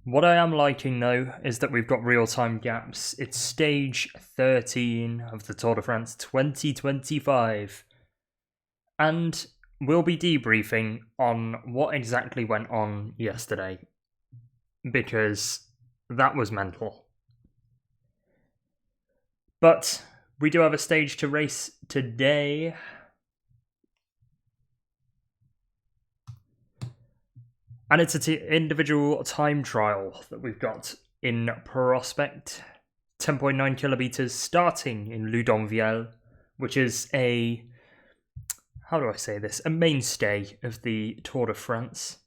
What I am liking though is that we've got real-time gaps. It's stage 13 of the Tour de France 2025. And we'll be debriefing on what exactly went on yesterday, because that was mental. But we do have a stage to race today. And it's an individual time trial that we've got in prospect. 10.9 kilometers starting in Loudenvielle, which is a mainstay of the Tour de France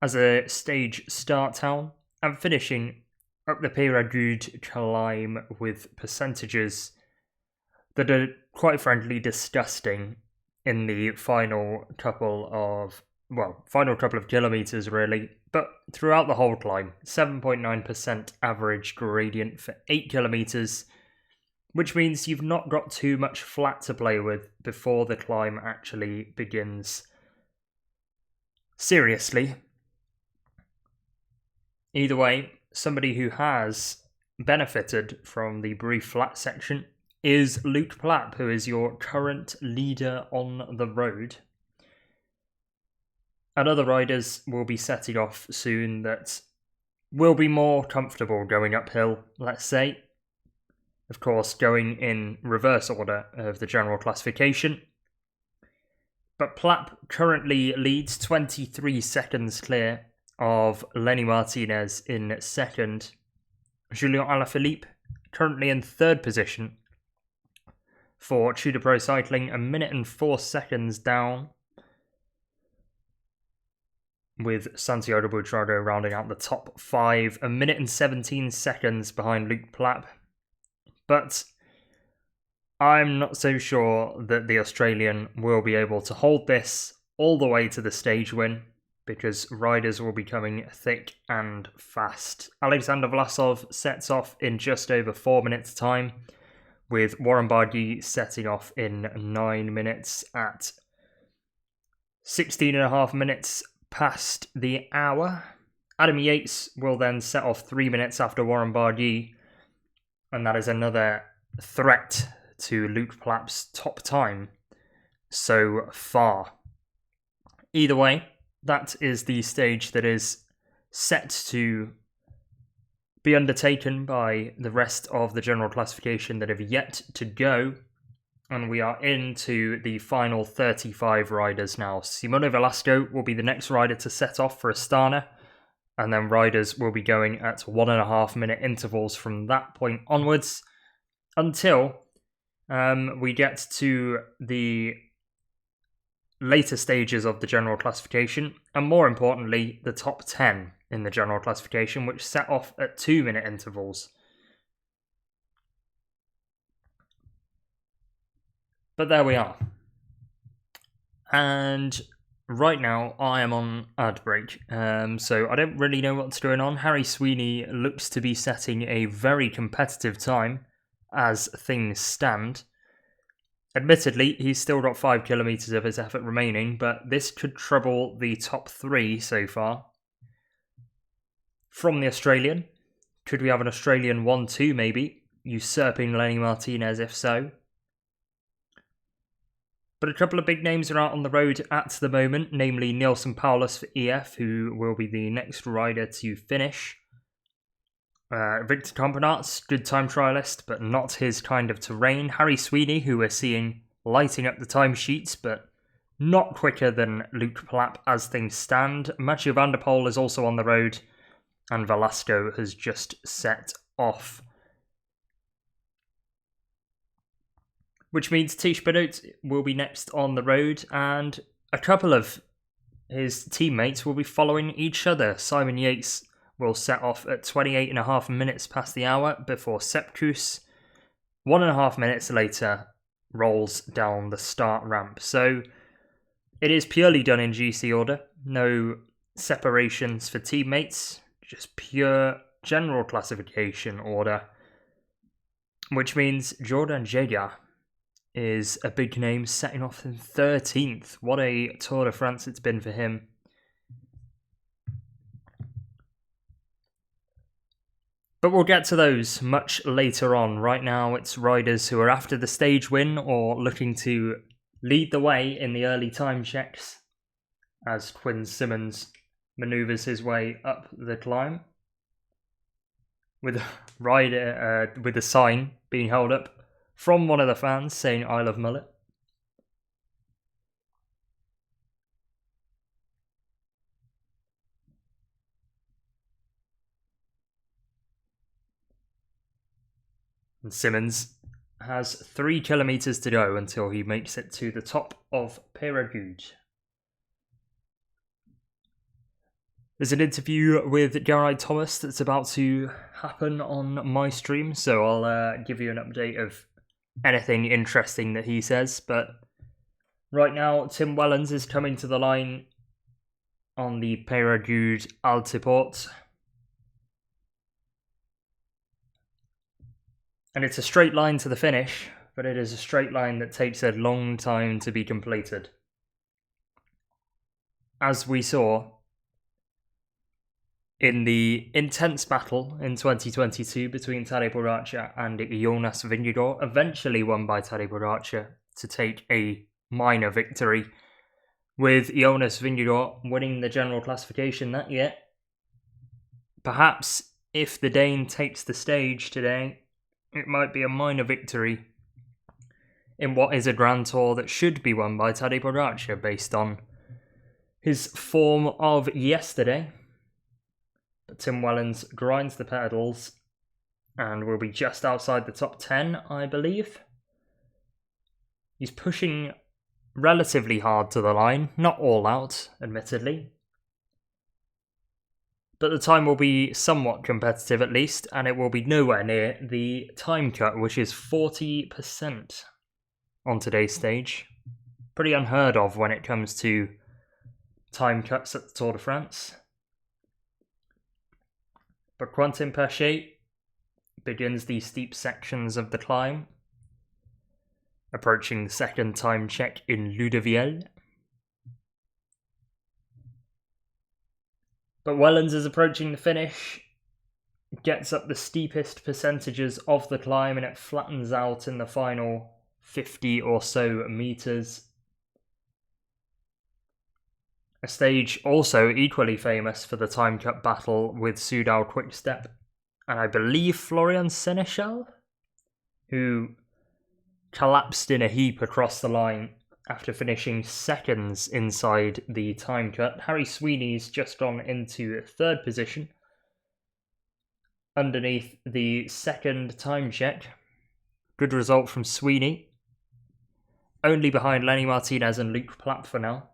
as a stage start town, and finishing up the Peyragudes climb with percentages that are quite frankly disgusting in the final couple of kilometers really, but throughout the whole climb, 7.9% average gradient for 8 kilometers, which means you've not got too much flat to play with before the climb actually begins seriously. Either way, somebody who has benefited from the brief flat section is Luke Plapp, who is your current leader on the road. And other riders will be setting off soon that will be more comfortable going uphill, let's say. Of course, going in reverse order of the general classification. But Plapp currently leads 23 seconds clear of Lenny Martinez in second. Julien Alaphilippe currently in third position for Tudor Pro Cycling, 1 minute and 4 seconds down, with Santiago Buitrago rounding out the top 5, 1 minute and 17 seconds behind Luke Plapp. But I'm not so sure that the Australian will be able to hold this all the way to the stage win, because riders will be coming thick and fast. Alexander Vlasov sets off in just over 4 minutes time, with Warren Barguil setting off in 9 minutes at 16.5 minutes past the hour. Adam Yates will then set off 3 minutes after Warren Barguil, and that is another threat to Luke Plapp's top time so far. Either way, that is the stage that is set to be undertaken by the rest of the general classification that have yet to go. And we are into the final 35 riders now. Simone Velasco will be the next rider to set off for Astana, and then riders will be going at 1.5 minute intervals from that point onwards until we get to the later stages of the general classification, and more importantly, the top 10 in the general classification, which set off at 2 minute intervals. But there we are. And right now, I am on ad break, so I don't really know what's going on. Harry Sweeney looks to be setting a very competitive time as things stand. Admittedly, he's still got 5 kilometres of his effort remaining, but this could trouble the top 3 so far. From the Australian, could we have an Australian 1-2 maybe, usurping Lenny Martinez if so? But a couple of big names are out on the road at the moment, namely Neilson Paulus for EF, who will be the next rider to finish. Victor Campenaerts, good time trialist, but not his kind of terrain. Harry Sweeney, who we're seeing lighting up the timesheets, but not quicker than Luke Plapp as things stand. Mathieu van der Poel is also on the road, and Velasco has just set off. Which means Tadej Pogacar will be next on the road, and a couple of his teammates will be following each other. Simon Yates will set off at 28.5 minutes past the hour before Sepp Kuss, 1.5 minutes later, rolls down the start ramp. So it is purely done in GC order, no separations for teammates, just pure general classification order, which means Jordan Jaeger is a big name, setting off in 13th. What a Tour de France it's been for him. But we'll get to those much later on. Right now, it's riders who are after the stage win or looking to lead the way in the early time checks as Quinn Simmons manoeuvres his way up the climb, with a rider with a sign being held up from one of the fans saying "I love mullet." And Simmons has 3 kilometres to go until he makes it to the top of Peyragudes. There's an interview with Geraint Thomas that's about to happen on my stream, so I'll give you an update of anything interesting that he says. But right now, Tim Wellens is coming to the line on the Peyragudes Altiport. And it's a straight line to the finish, but it is a straight line that takes a long time to be completed. As we saw in the intense battle in 2022 between Tadej Pogacar and Jonas Vingegaard, eventually won by Tadej Pogacar to take a minor victory, with Jonas Vingegaard winning the general classification that year. Perhaps if the Dane takes the stage today, it might be a minor victory in what is a Grand Tour that should be won by Tadej Pogacar based on his form of yesterday. But Tim Wellens grinds the pedals and will be just outside the top 10, I believe. He's pushing relatively hard to the line, not all out, admittedly. But the time will be somewhat competitive at least, and it will be nowhere near the time cut, which is 40% on today's stage. Pretty unheard of when it comes to time cuts at the Tour de France. But Quentin Paché begins the steep sections of the climb, approaching the second time check in Loudenvielle. But Wellens is approaching the finish, gets up the steepest percentages of the climb, and it flattens out in the final 50 or so metres. A stage also equally famous for the time cut battle with Soudal Quick-Step, and I believe Florian Seneschal, who collapsed in a heap across the line after finishing seconds inside the time cut. Harry Sweeney's just gone into third position underneath the second time check. Good result from Sweeney. Only behind Lenny Martinez and Luke Plapp for now.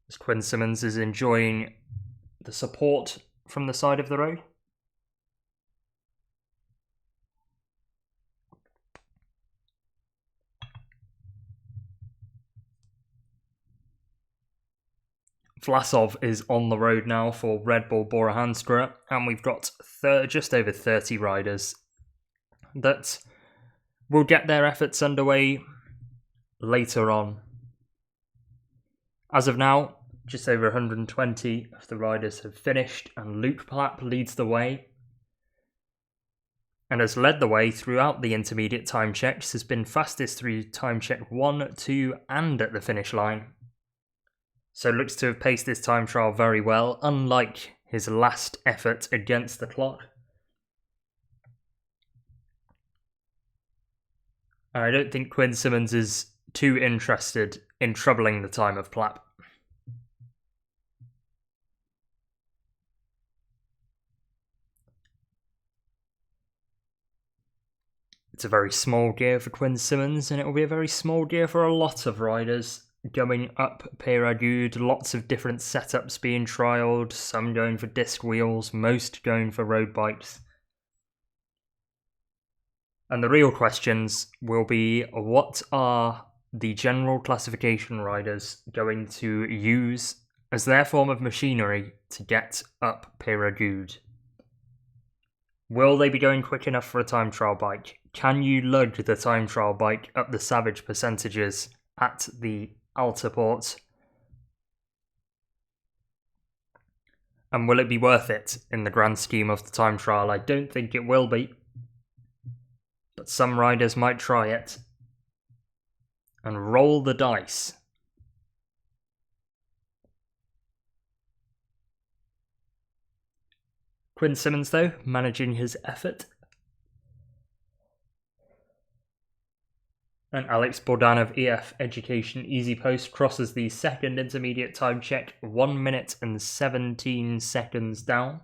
As Quinn Simmons is enjoying the support from the side of the road. Vlasov is on the road now for Red Bull Bora-Hansgrohe, and we've got just over 30 riders that will get their efforts underway later on. As of now, just over 120 of the riders have finished, and Luke Plapp leads the way and has led the way throughout the intermediate time checks, has been fastest through time check 1, 2 and at the finish line. So looks to have paced this time trial very well, unlike his last effort against the clock. I don't think Quinn Simmons is too interested in troubling the time of Plapp. It's a very small gear for Quinn Simmons, and it will be a very small gear for a lot of riders. Going up Peyragudes, lots of different setups being trialled, some going for disc wheels, most going for road bikes. And the real questions will be, what are the general classification riders going to use as their form of machinery to get up Peyragudes? Will they be going quick enough for a time trial bike? Can you lug the time trial bike up the savage percentages at the Altiport? And will it be worth it in the grand scheme of the time trial? I don't think it will be. But some riders might try it. And roll the dice. Quinn Simmons, though, managing his effort. And Alex Bourdain of EF Education Easy Post crosses the second intermediate time check, 1 minute and 17 seconds down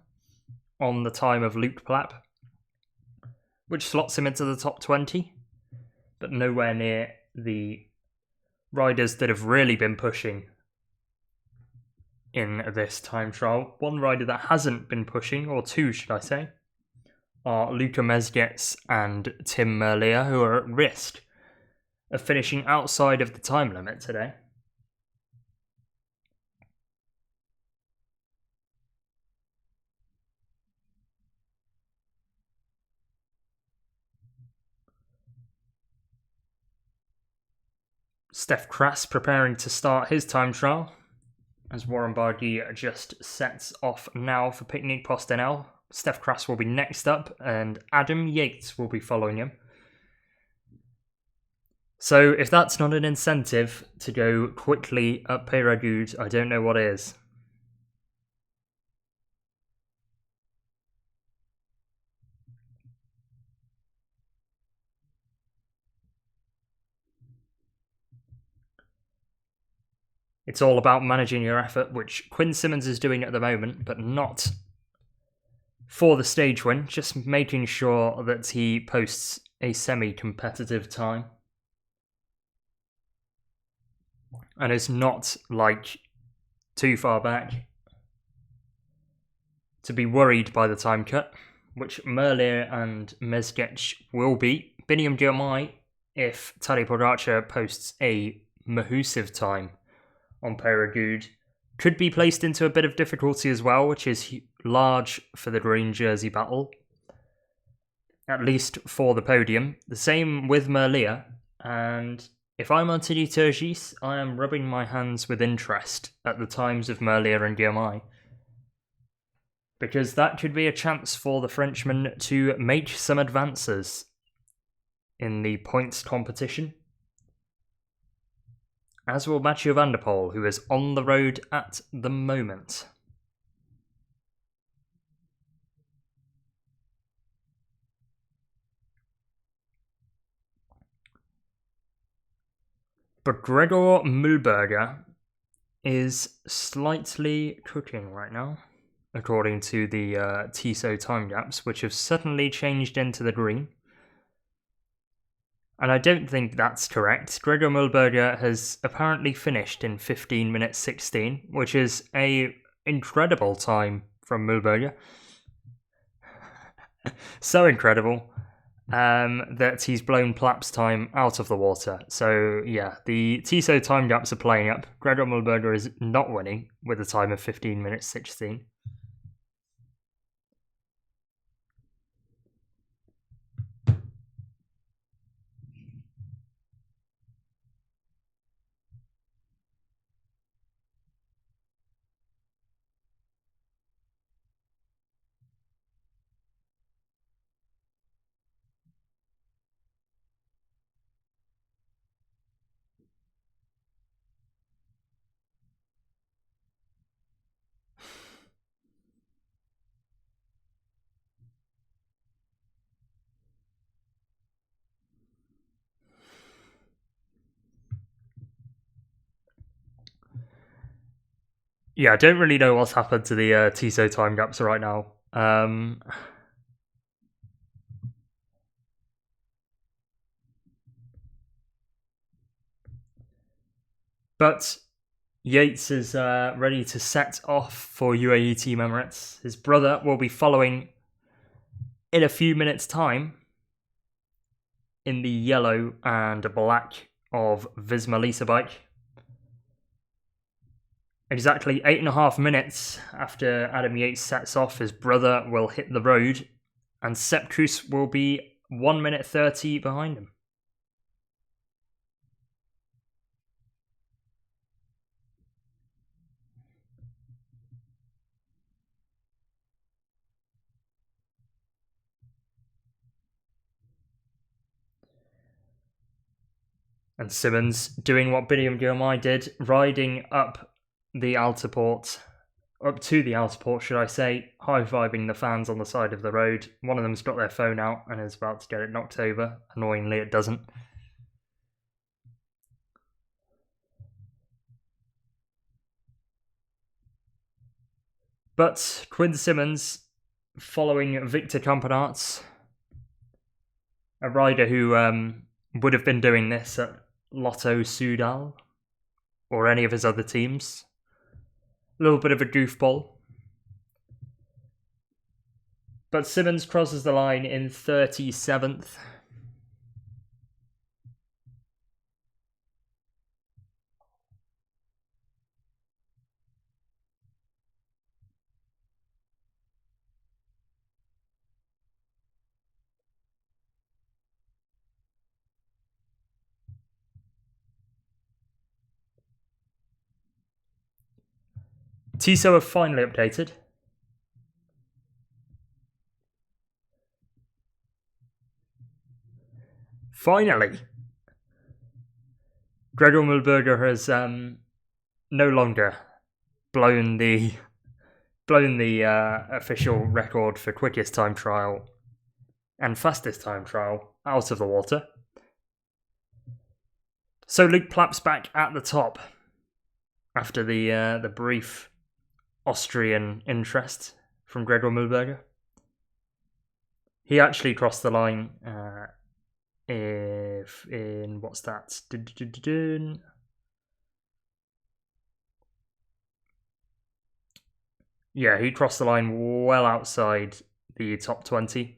on the time of Luke Plapp, which slots him into the top 20, but nowhere near the riders that have really been pushing in this time trial. One rider that hasn't been pushing, or two should I say, are Luka Mezgec and Tim Merlier, who are at risk of finishing outside of the time limit today. Steph Kras preparing to start his time trial as Warren Barguil just sets off now for Picnic Postenel. Steph Kras will be next up and Adam Yates will be following him. So if that's not an incentive to go quickly up Peyragudes, I don't know what is. It's all about managing your effort, which Quinn Simmons is doing at the moment, but not for the stage win, just making sure that he posts a semi-competitive time. And is not, like, too far back to be worried by the time cut, which Merlier and Mezgec will be. Biniam Girmay, if Tadej Pogacar posts a massive time on Peyragudes, could be placed into a bit of difficulty as well, which is large for the green jersey battle, at least for the podium. The same with Merlier, and if I'm Anthony Turgis, I am rubbing my hands with interest at the times of Merlier and Girmay, because that could be a chance for the Frenchman to make some advances in the points competition. As will Mathieu van der Poel, who is on the road at the moment. But Gregor Mühlberger is slightly cooking right now, according to the Tissot time gaps, which have suddenly changed into the green. And I don't think that's correct. Gregor Mühlberger has apparently finished in 15 minutes 16, which is a incredible time from Mühlberger. So incredible that he's blown Plapp's time out of the water. So yeah, the Tissot time gaps are playing up. Gregor Mühlberger is not winning with a time of 15 minutes 16. Yeah, I don't really know what's happened to the Tissot time gaps right now. But Yates is ready to set off for UAE Team Emirates. His brother will be following in a few minutes' time in the yellow and black of Visma Lease-A-Bike. Exactly 8.5 minutes after Adam Yates sets off, his brother will hit the road, and Sepp Kuss will be 1 minute 30 behind him. And Simmons doing what Biniam Girmay did, riding up to the outer port, should I say, high-fiving the fans on the side of the road. One of them's got their phone out and is about to get it knocked over. Annoyingly, it doesn't. But Quinn Simmons, following Victor Campenaerts, a rider who would have been doing this at Lotto Soudal or any of his other teams. A little bit of a goofball. But Simmons crosses the line in 37th. Tissot have finally updated. Finally! Gregor Mühlberger has no longer blown the official record for quickest time trial and fastest time trial out of the water. So Luke Plapp's back at the top after the brief Austrian interest from Gregor Mühlberger. He actually crossed the line what's that? Yeah, he crossed the line well outside the top 20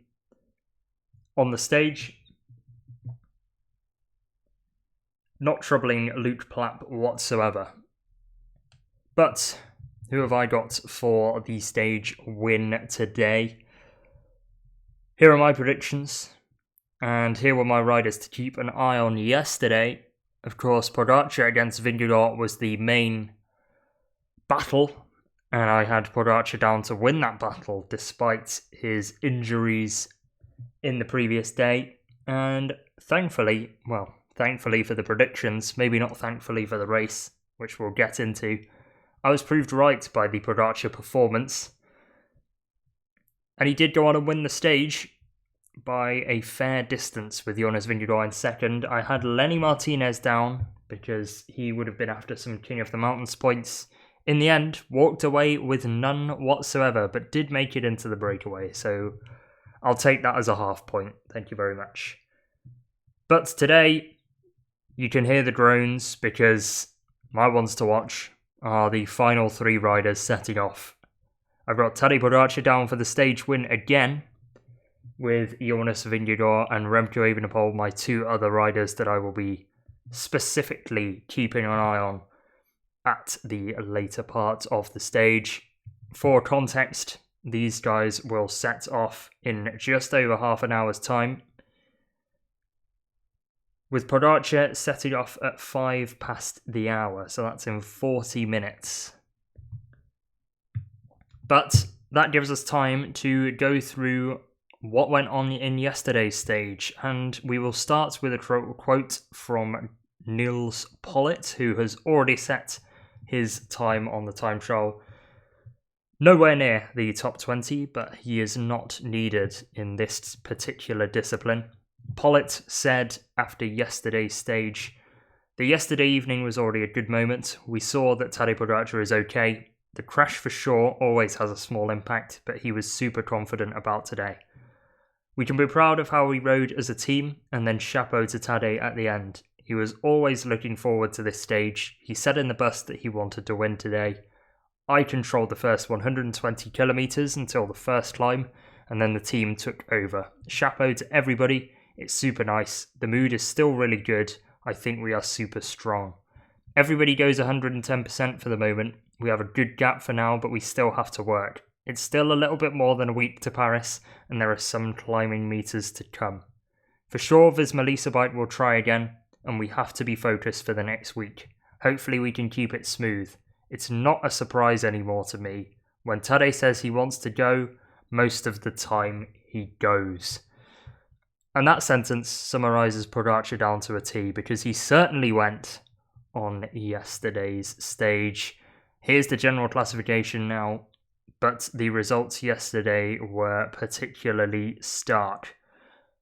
on the stage. Not troubling Luke Plapp whatsoever. But who have I got for the stage win today? Here are my predictions. And here were my riders to keep an eye on yesterday. Of course, Pogacar against Vingegaard was the main battle. And I had Pogacar down to win that battle despite his injuries in the previous day. And thankfully for the predictions, maybe not thankfully for the race, which we'll get into, I was proved right by the Pogacar performance. And he did go on and win the stage by a fair distance with Jonas Vingegaard in second. I had Lenny Martinez down because he would have been after some King of the Mountains points. In the end, walked away with none whatsoever, but did make it into the breakaway. So I'll take that as a half point. Thank you very much. But today, you can hear the groans because my ones to watch are the final three riders setting off. I've got Tadej Pogacar down for the stage win again, with Jonas Vingegaard and Remco Evenepoel, my two other riders that I will be specifically keeping an eye on at the later part of the stage. For context, these guys will set off in just over half an hour's time, with Pogacar setting off at 5 past the hour, so that's in 40 minutes. But that gives us time to go through what went on in yesterday's stage, and we will start with a quote from Nils Pollitt, who has already set his time on the time trial. Nowhere near the top 20, but he is not needed in this particular discipline. Pollitt said after yesterday's stage, the yesterday evening was already a good moment. We saw that Tadej Pogacar is okay. The crash for sure always has a small impact, but he was super confident about today. We can be proud of how we rode as a team, and then chapeau to Tadej at the end. He was always looking forward to this stage. He said in the bus that he wanted to win today. I controlled the first 120 kilometres until the first climb, and then the team took over. Chapeau to everybody. It's super nice. The mood is still really good. I think we are super strong. Everybody goes 110% for the moment. We have a good gap for now, but we still have to work. It's still a little bit more than a week to Paris, and there are some climbing meters to come. For sure, Visma Lease-A-Bike will try again, and we have to be focused for the next week. Hopefully we can keep it smooth. It's not a surprise anymore to me. When Tadej says he wants to go, most of the time he goes. And that sentence summarises Pogacar down to a T, because he certainly went on yesterday's stage. Here's the general classification now, but the results yesterday were particularly stark.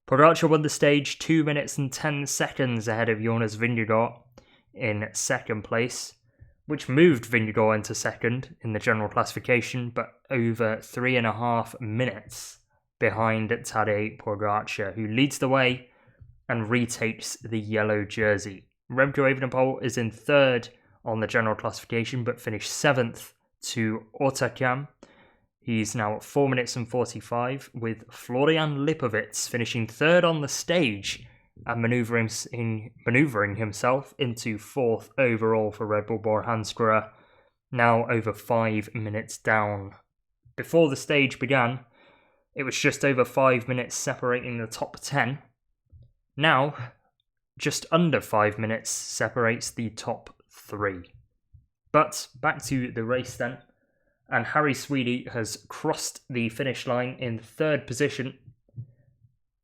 Pogacar won the stage 2 minutes and 10 seconds ahead of Jonas Vingegaard in second place, which moved Vingegaard into second in the general classification, but over 3.5 minutes behind Tadej Pogacar, who leads the way and retakes the yellow jersey. Remco Evenepoel is in third on the general classification, but finished 7th to Otakam. He's now at 4 minutes and 45, with Florian Lipowitz finishing third on the stage and manoeuvring himself into 4th overall for Red Bull Bora-Hansgrohe, now over 5 minutes down. Before the stage began, it was just over 5 minutes separating the top 10. Now, just under 5 minutes separates the top 3. But back to the race then. And Harry Sweeney has crossed the finish line in third position,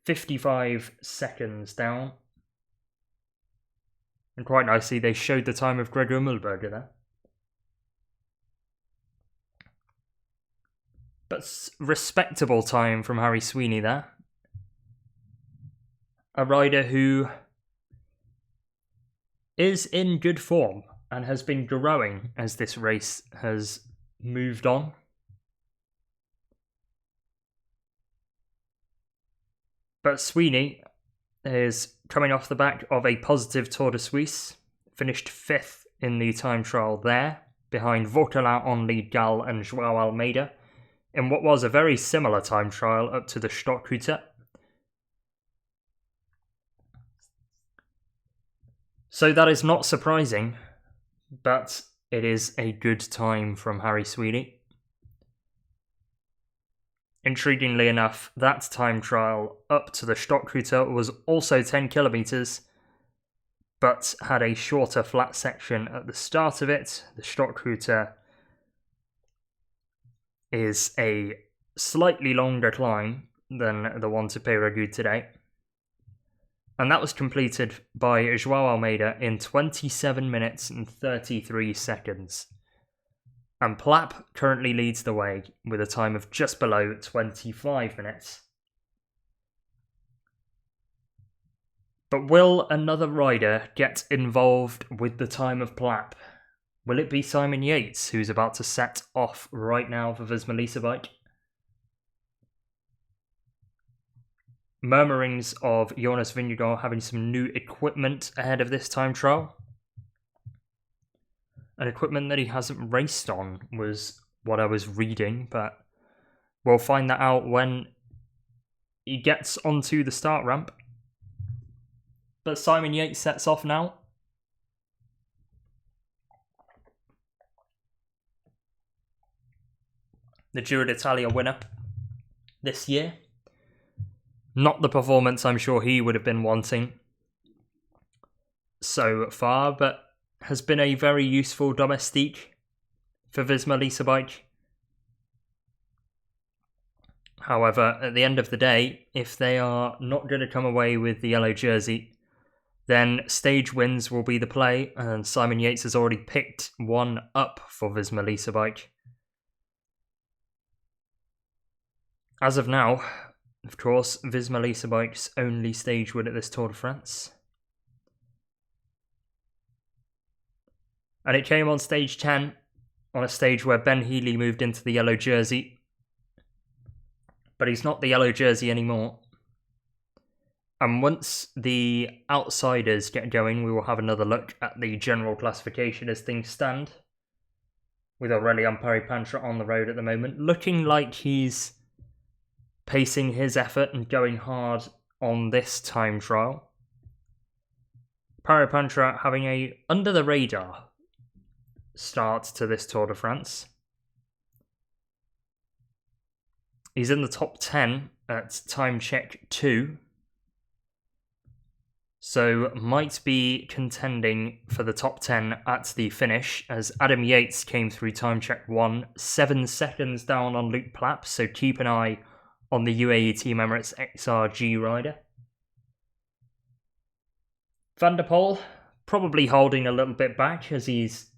55 seconds down. And quite nicely, they showed the time of Gregor Mühlberger there. But respectable time from Harry Sweeney there. A rider who is in good form and has been growing as this race has moved on. But Sweeney is coming off the back of a positive Tour de Suisse, finished 5th in the time trial there, behind Vauquelin, Only, Gal and João Almeida, in what was a very similar time trial up to the Stockhütte. So that is not surprising, but it is a good time from Harry Sweeney. Intriguingly enough, that time trial up to the Stockhütte was also 10 kilometres, but had a shorter flat section at the start of it. The Stockhütte is a slightly longer climb than the one to Peyragudes today. And that was completed by João Almeida in 27 minutes and 33 seconds. And Plapp currently leads the way with a time of just below 25 minutes. But will another rider get involved with the time of Plapp? Will it be Simon Yates, who's about to set off right now for Visma Lease-A-Bike? Murmurings of Jonas Vingegaard having some new equipment ahead of this time trial. An equipment that he hasn't raced on was what I was reading, but we'll find that out when he gets onto the start ramp. But Simon Yates sets off now. The Giro d'Italia winner this year. Not the performance I'm sure he would have been wanting so far, but has been a very useful domestique for Visma Lease-A-Bike. However, at the end of the day, if they are not going to come away with the yellow jersey, then stage wins will be the play, and Simon Yates has already picked one up for Visma Lease-A-Bike. As of now, of course, Visma Lease-A-Bike's only stage win at this Tour de France. And it came on stage 10, on a stage where Ben Healy moved into the yellow jersey. But he's not the yellow jersey anymore. And once the outsiders get going, we will have another look at the general classification as things stand. With Aurélien Peyragudes on the road at the moment, looking like he's pacing his effort and going hard on this time trial. Peyragudes having a under-the-radar start to this Tour de France. He's in the top 10 at time check 2. So might be contending for the top 10 at the finish, as Adam Yates came through time check 1, 7 seconds down on Luke Plapp, so keep an eye on the UAE Team Emirates XRG rider. Van der Poel probably holding a little bit back as he's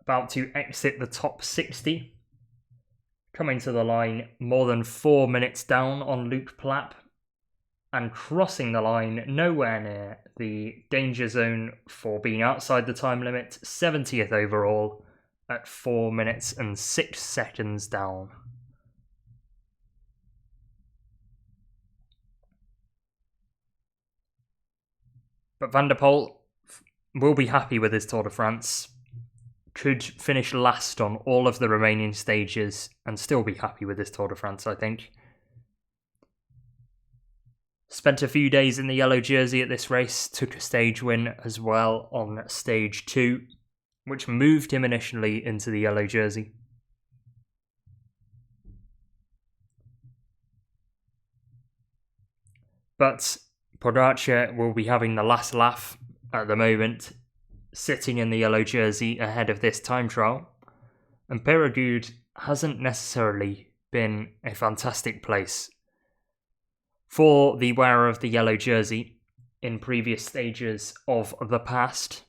about to exit the top 60. Coming to the line more than 4 minutes down on Luke Plapp and crossing the line nowhere near the danger zone for being outside the time limit, 70th overall at 4 minutes and 6 seconds down. But Van der Poel will be happy with his Tour de France. Could finish last on all of the remaining stages and still be happy with his Tour de France, I think. Spent a few days in the yellow jersey at this race, took a stage win as well on stage 2, which moved him initially into the yellow jersey. But Pogacar will be having the last laugh at the moment, sitting in the yellow jersey ahead of this time trial. And Peyragudes hasn't necessarily been a fantastic place for the wearer of the yellow jersey in previous stages of the past.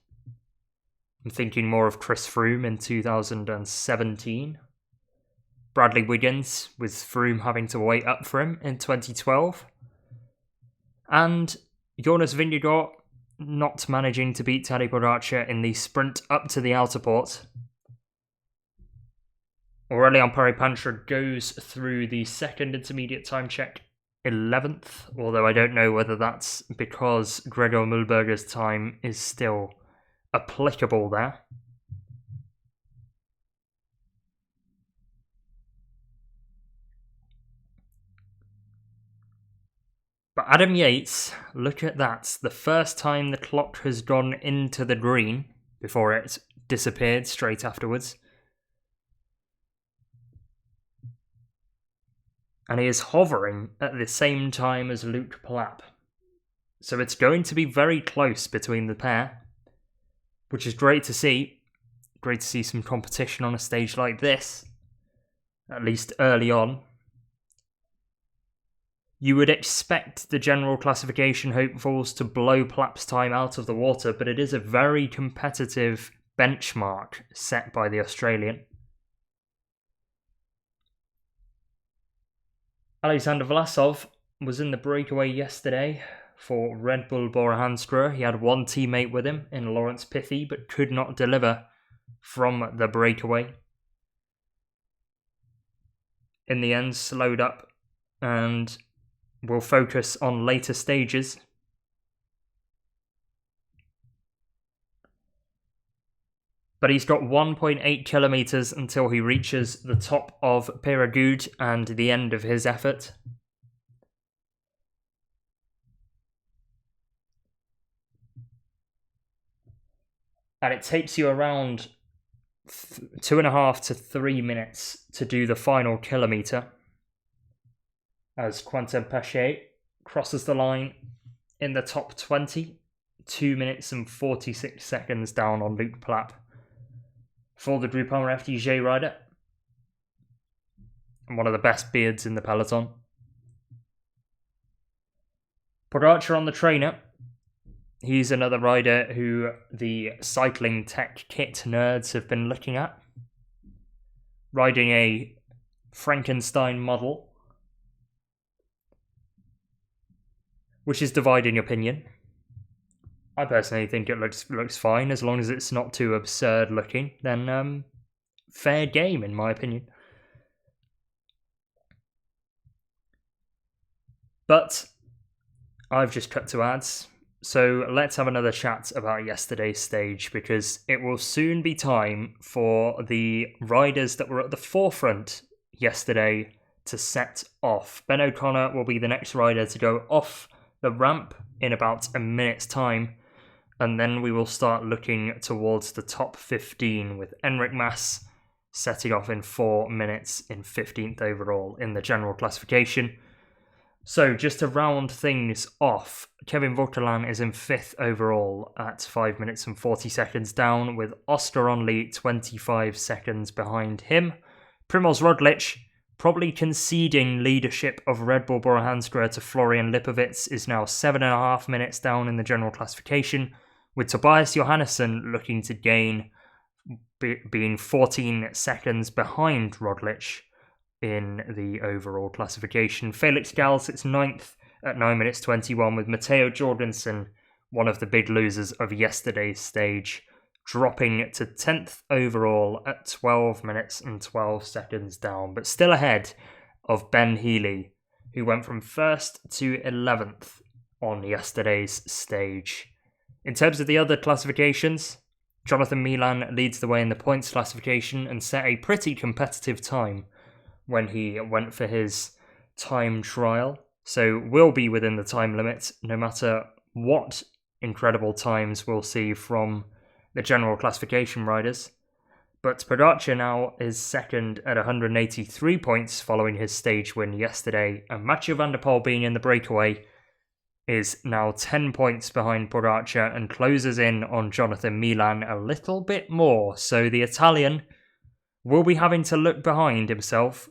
I'm thinking more of Chris Froome in 2017. Bradley Wiggins, with Froome having to wait up for him in 2012. And Jonas Vingegaard not managing to beat Tadej Pogacar in the sprint up to the outer port. Aurélien Paris-Pancher goes through the second intermediate time check 11th, although I don't know whether that's because Gregor Mühlberger's time is still applicable there. But Adam Yates, look at that. The first time the clock has gone into the green before it disappeared straight afterwards. And he is hovering at the same time as Luke Plapp. So it's going to be very close between the pair, which is great to see. Great to see some competition on a stage like this, at least early on. You would expect the general classification hopefuls to blow Plapp's time out of the water, but it is a very competitive benchmark set by the Australian. Alexander Vlasov was in the breakaway yesterday for Red Bull Bora-Hansgrohe. He had one teammate with him in Lawrence Pithy, but could not deliver from the breakaway. In the end, slowed up and will focus on later stages. But he's got 1.8 kilometres until he reaches the top of Peyragudes and the end of his effort. And it takes you around 2.5 to 3 minutes to do the final kilometre, as Quentin Paché crosses the line in the top 20, 2 minutes and 46 seconds down on Luke Plapp for the Groupama FDJ rider, and one of the best beards in the peloton. Pogacar on the trainer. He's another rider who the cycling tech kit nerds have been looking at, riding a Frankenstein model, which is dividing opinion. I personally think it looks fine, as long as it's not too absurd looking, then fair game in my opinion. But I've just cut to ads, so let's have another chat about yesterday's stage, because it will soon be time for the riders that were at the forefront yesterday to set off. Ben O'Connor will be the next rider to go off the ramp in about a minute's time, and then we will start looking towards the top 15 with Enric Mas setting off in 4 minutes in 15th overall in the general classification. So just to round things off, Kevin Vauquelin is in 5th overall at 5 minutes and 40 seconds down, with Oscar Onley 25 seconds behind him. Primož Roglič probably conceding leadership of Red Bull Bora-Hansgrohe to Florian Lipowitz, is now 7.5 minutes down in the general classification, with Tobias Johannesson looking to gain, being 14 seconds behind Roglič in the overall classification. Felix Gall sits 9th at 9 minutes 21, with Matteo Jorgensen, one of the big losers of yesterday's stage, dropping to 10th overall at 12 minutes and 12 seconds down, but still ahead of Ben Healy, who went from 1st to 11th on yesterday's stage. In terms of the other classifications, Jonathan Milan leads the way in the points classification and set a pretty competitive time when he went for his time trial, so will be within the time limit no matter what incredible times we'll see from the general classification riders. But Pogacar now is second at 183 points following his stage win yesterday, and Mathieu van der Poel, being in the breakaway, is now 10 points behind Pogacar and closes in on Jonathan Milan a little bit more. So the Italian will be having to look behind himself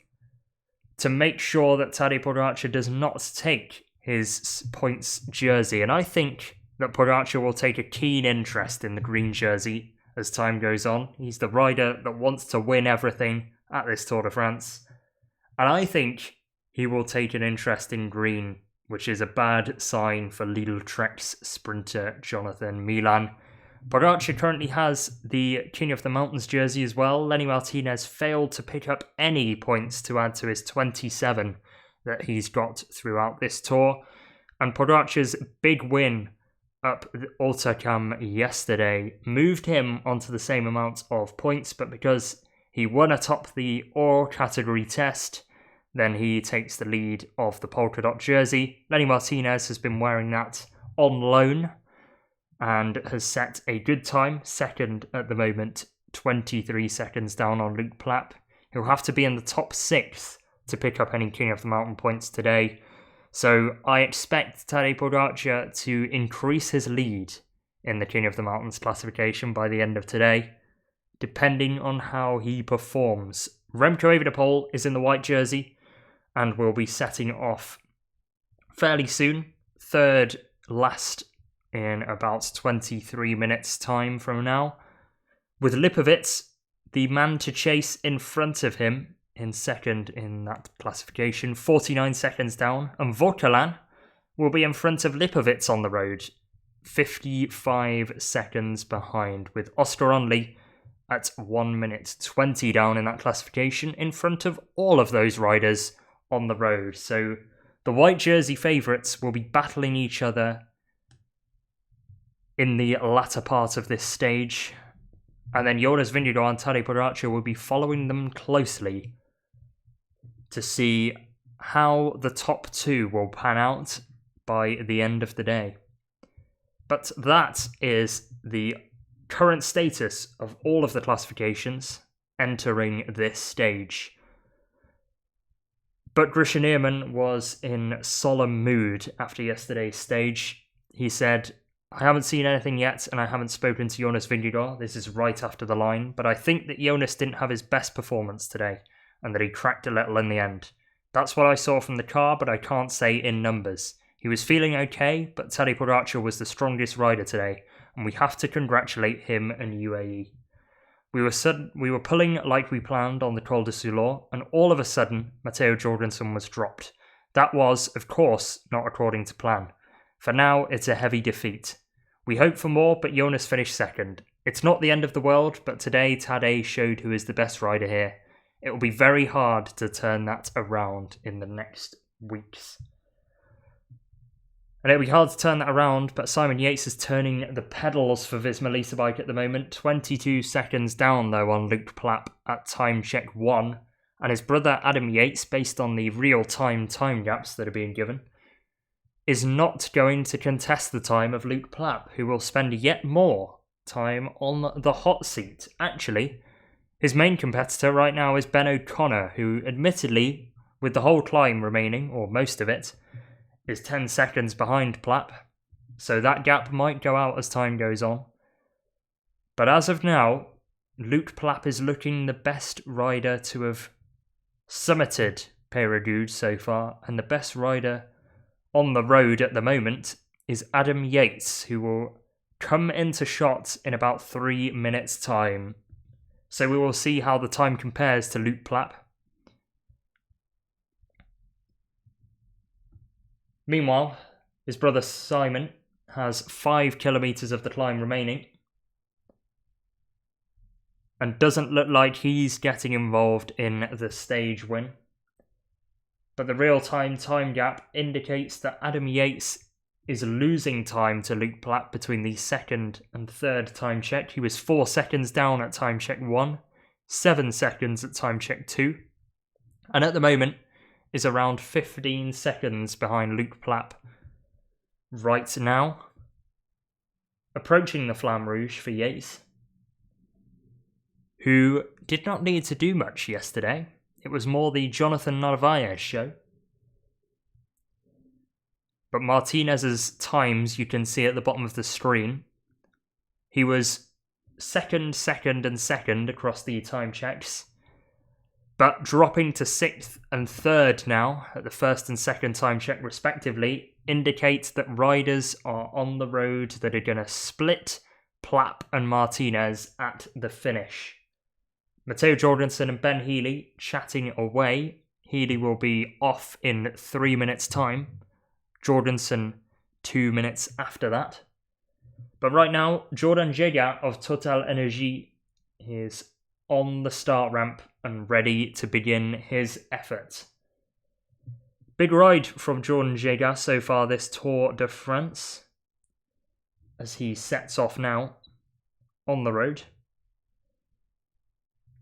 to make sure that Tadej Pogacar does not take his points jersey. And I think that Pogacar will take a keen interest in the green jersey as time goes on. He's the rider that wants to win everything at this Tour de France. And I think he will take an interest in green, which is a bad sign for Lidl-Trek's sprinter Jonathan Milan. Pogacar currently has the King of the Mountains jersey as well. Lenny Martinez failed to pick up any points to add to his 27 that he's got throughout this tour. And Pogacar's big win up the Ultracam yesterday moved him onto the same amount of points, but because he won atop the all category test, then he takes the lead of the polka dot jersey. Lenny Martinez has been wearing that on loan and has set a good time, second at the moment, 23 seconds down on Luke Plapp. He'll have to be in the top 6 to pick up any King of the Mountain points today. So I expect Tadej Pogacar to increase his lead in the King of the Mountains classification by the end of today, depending on how he performs. Remco Evenepoel is in the white jersey and will be setting off fairly soon, third last in about 23 minutes time from now, with Lipowitz, the man to chase, in front of him in second in that classification, 49 seconds down, and Vauquelin will be in front of Lipowitz on the road, 55 seconds behind, with Oscar Onley at 1 minute 20 down in that classification, in front of all of those riders on the road. So the white jersey favourites will be battling each other in the latter part of this stage, and then Jonas Vingegaard and Tadej Pogacar will be following them closely to see how the top 2 will pan out by the end of the day. But that is the current status of all of the classifications entering this stage. But Grisha Neerman was in solemn mood after yesterday's stage. He said, "I haven't seen anything yet, and I haven't spoken to Jonas Vingegaard." This is right after the line, but I think that Jonas didn't have his best performance today, and that he cracked a little in the end. That's what I saw from the car, but I can't say in numbers. He was feeling okay, but Tadej Pogacar was the strongest rider today, and we have to congratulate him and UAE. We were pulling like we planned on the Col de Soulor, and all of a sudden, Matteo Jorgensen was dropped. That was, of course, not according to plan. For now, it's a heavy defeat. We hope for more, but Jonas finished second. It's not the end of the world, but today Tadej showed who is the best rider here. It will be very hard to turn that around in the next weeks. And it'll be hard to turn that around, but Simon Yates is turning the pedals for Visma Lease-A-Bike at the moment. 22 seconds down, though, on Luke Plapp at time check 1. And his brother Adam Yates, based on the real-time time gaps that are being given, is not going to contest the time of Luke Plapp, who will spend yet more time on the hot seat. Actually, his main competitor right now is Ben O'Connor, who admittedly, with the whole climb remaining, or most of it, is 10 seconds behind Plapp, so that gap might go out as time goes on. But as of now, Luke Plapp is looking the best rider to have summited Peyragudes so far, and the best rider on the road at the moment is Adam Yates, who will come into shot in about 3 minutes' time. So we will see how the time compares to Luke Plapp. Meanwhile, his brother Simon has 5 kilometres of the climb remaining and doesn't look like he's getting involved in the stage win. But the real-time time gap indicates that Adam Yates is losing time to Luke Plapp between the second and third time check. He was 4 seconds down at time check 1, 7 seconds at time check 2, and at the moment is around 15 seconds behind Luke Plapp right now. Approaching the Flamme Rouge for Yates, who did not need to do much yesterday. It was more the Jonathan Narvaez show. But Martinez's times you can see at the bottom of the screen. He was second, and second across the time checks, but dropping to 6th and 3rd now at the first and second time check respectively indicates that riders are on the road that are going to split Plapp and Martinez at the finish. Matteo Jorgensen and Ben Healy chatting away. Healy will be off in 3 minutes' time. Jorgensen 2 minutes after that. But right now, Jordan Jega of Total Energy is on the start ramp and ready to begin his effort. Big ride from Jordan Jega so far this Tour de France, as he sets off now on the road.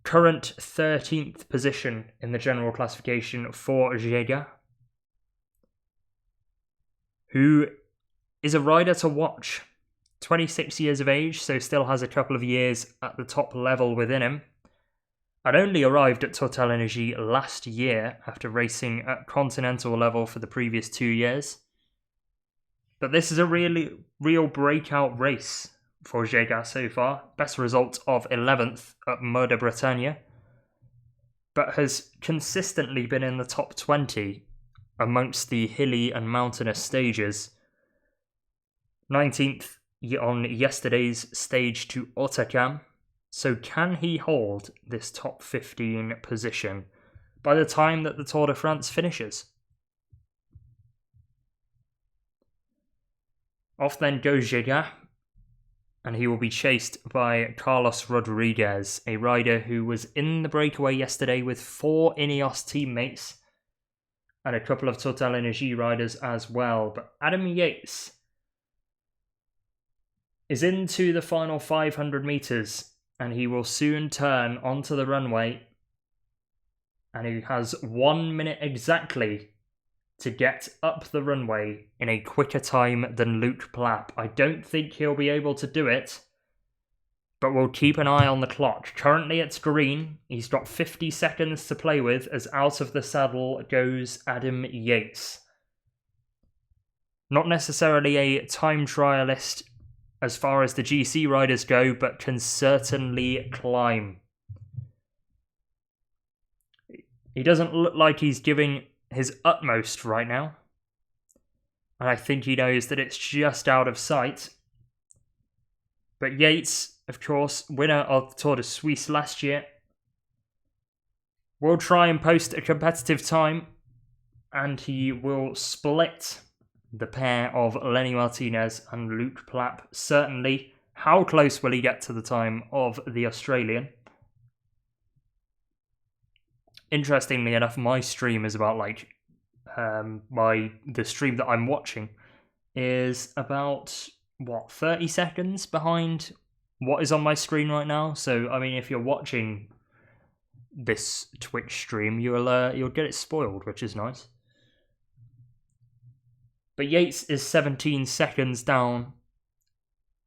Current 13th position in the general classification for Jega, who is a rider to watch. 26 years of age, so still has a couple of years at the top level within him. Had only arrived at Total Energy last year after racing at continental level for the previous 2 years. But this is a real breakout race for Jega so far. Best result of 11th at Mur de Bretagne, but has consistently been in the top 20 amongst the hilly and mountainous stages. 19th on yesterday's stage to Otakam. So can he hold this top 15 position by the time that the Tour de France finishes? Off then goes Jega, and he will be chased by Carlos Rodriguez, a rider who was in the breakaway yesterday with 4 Ineos teammates and a couple of Total Energy riders as well. But Adam Yates is into the final 500 metres, and he will soon turn onto the runway, and he has 1 minute exactly to get up the runway in a quicker time than Luke Plapp. I don't think he'll be able to do it, but we'll keep an eye on the clock. Currently it's green. He's got 50 seconds to play with as out of the saddle goes Adam Yates. Not necessarily a time trialist as far as the GC riders go, but can certainly climb. He doesn't look like he's giving his utmost right now, and I think he knows that it's just out of sight. But Yates, of course, winner of the Tour de Suisse last year, will try and post a competitive time, and he will split the pair of Lenny Martinez and Luke Plapp. Certainly, how close will he get to the time of the Australian? Interestingly enough, my stream is about the stream that I'm watching is about 30 seconds behind what is on my screen right now. So I mean, if you're watching this Twitch stream, you'll get it spoiled, which is nice. But Yates is 17 seconds down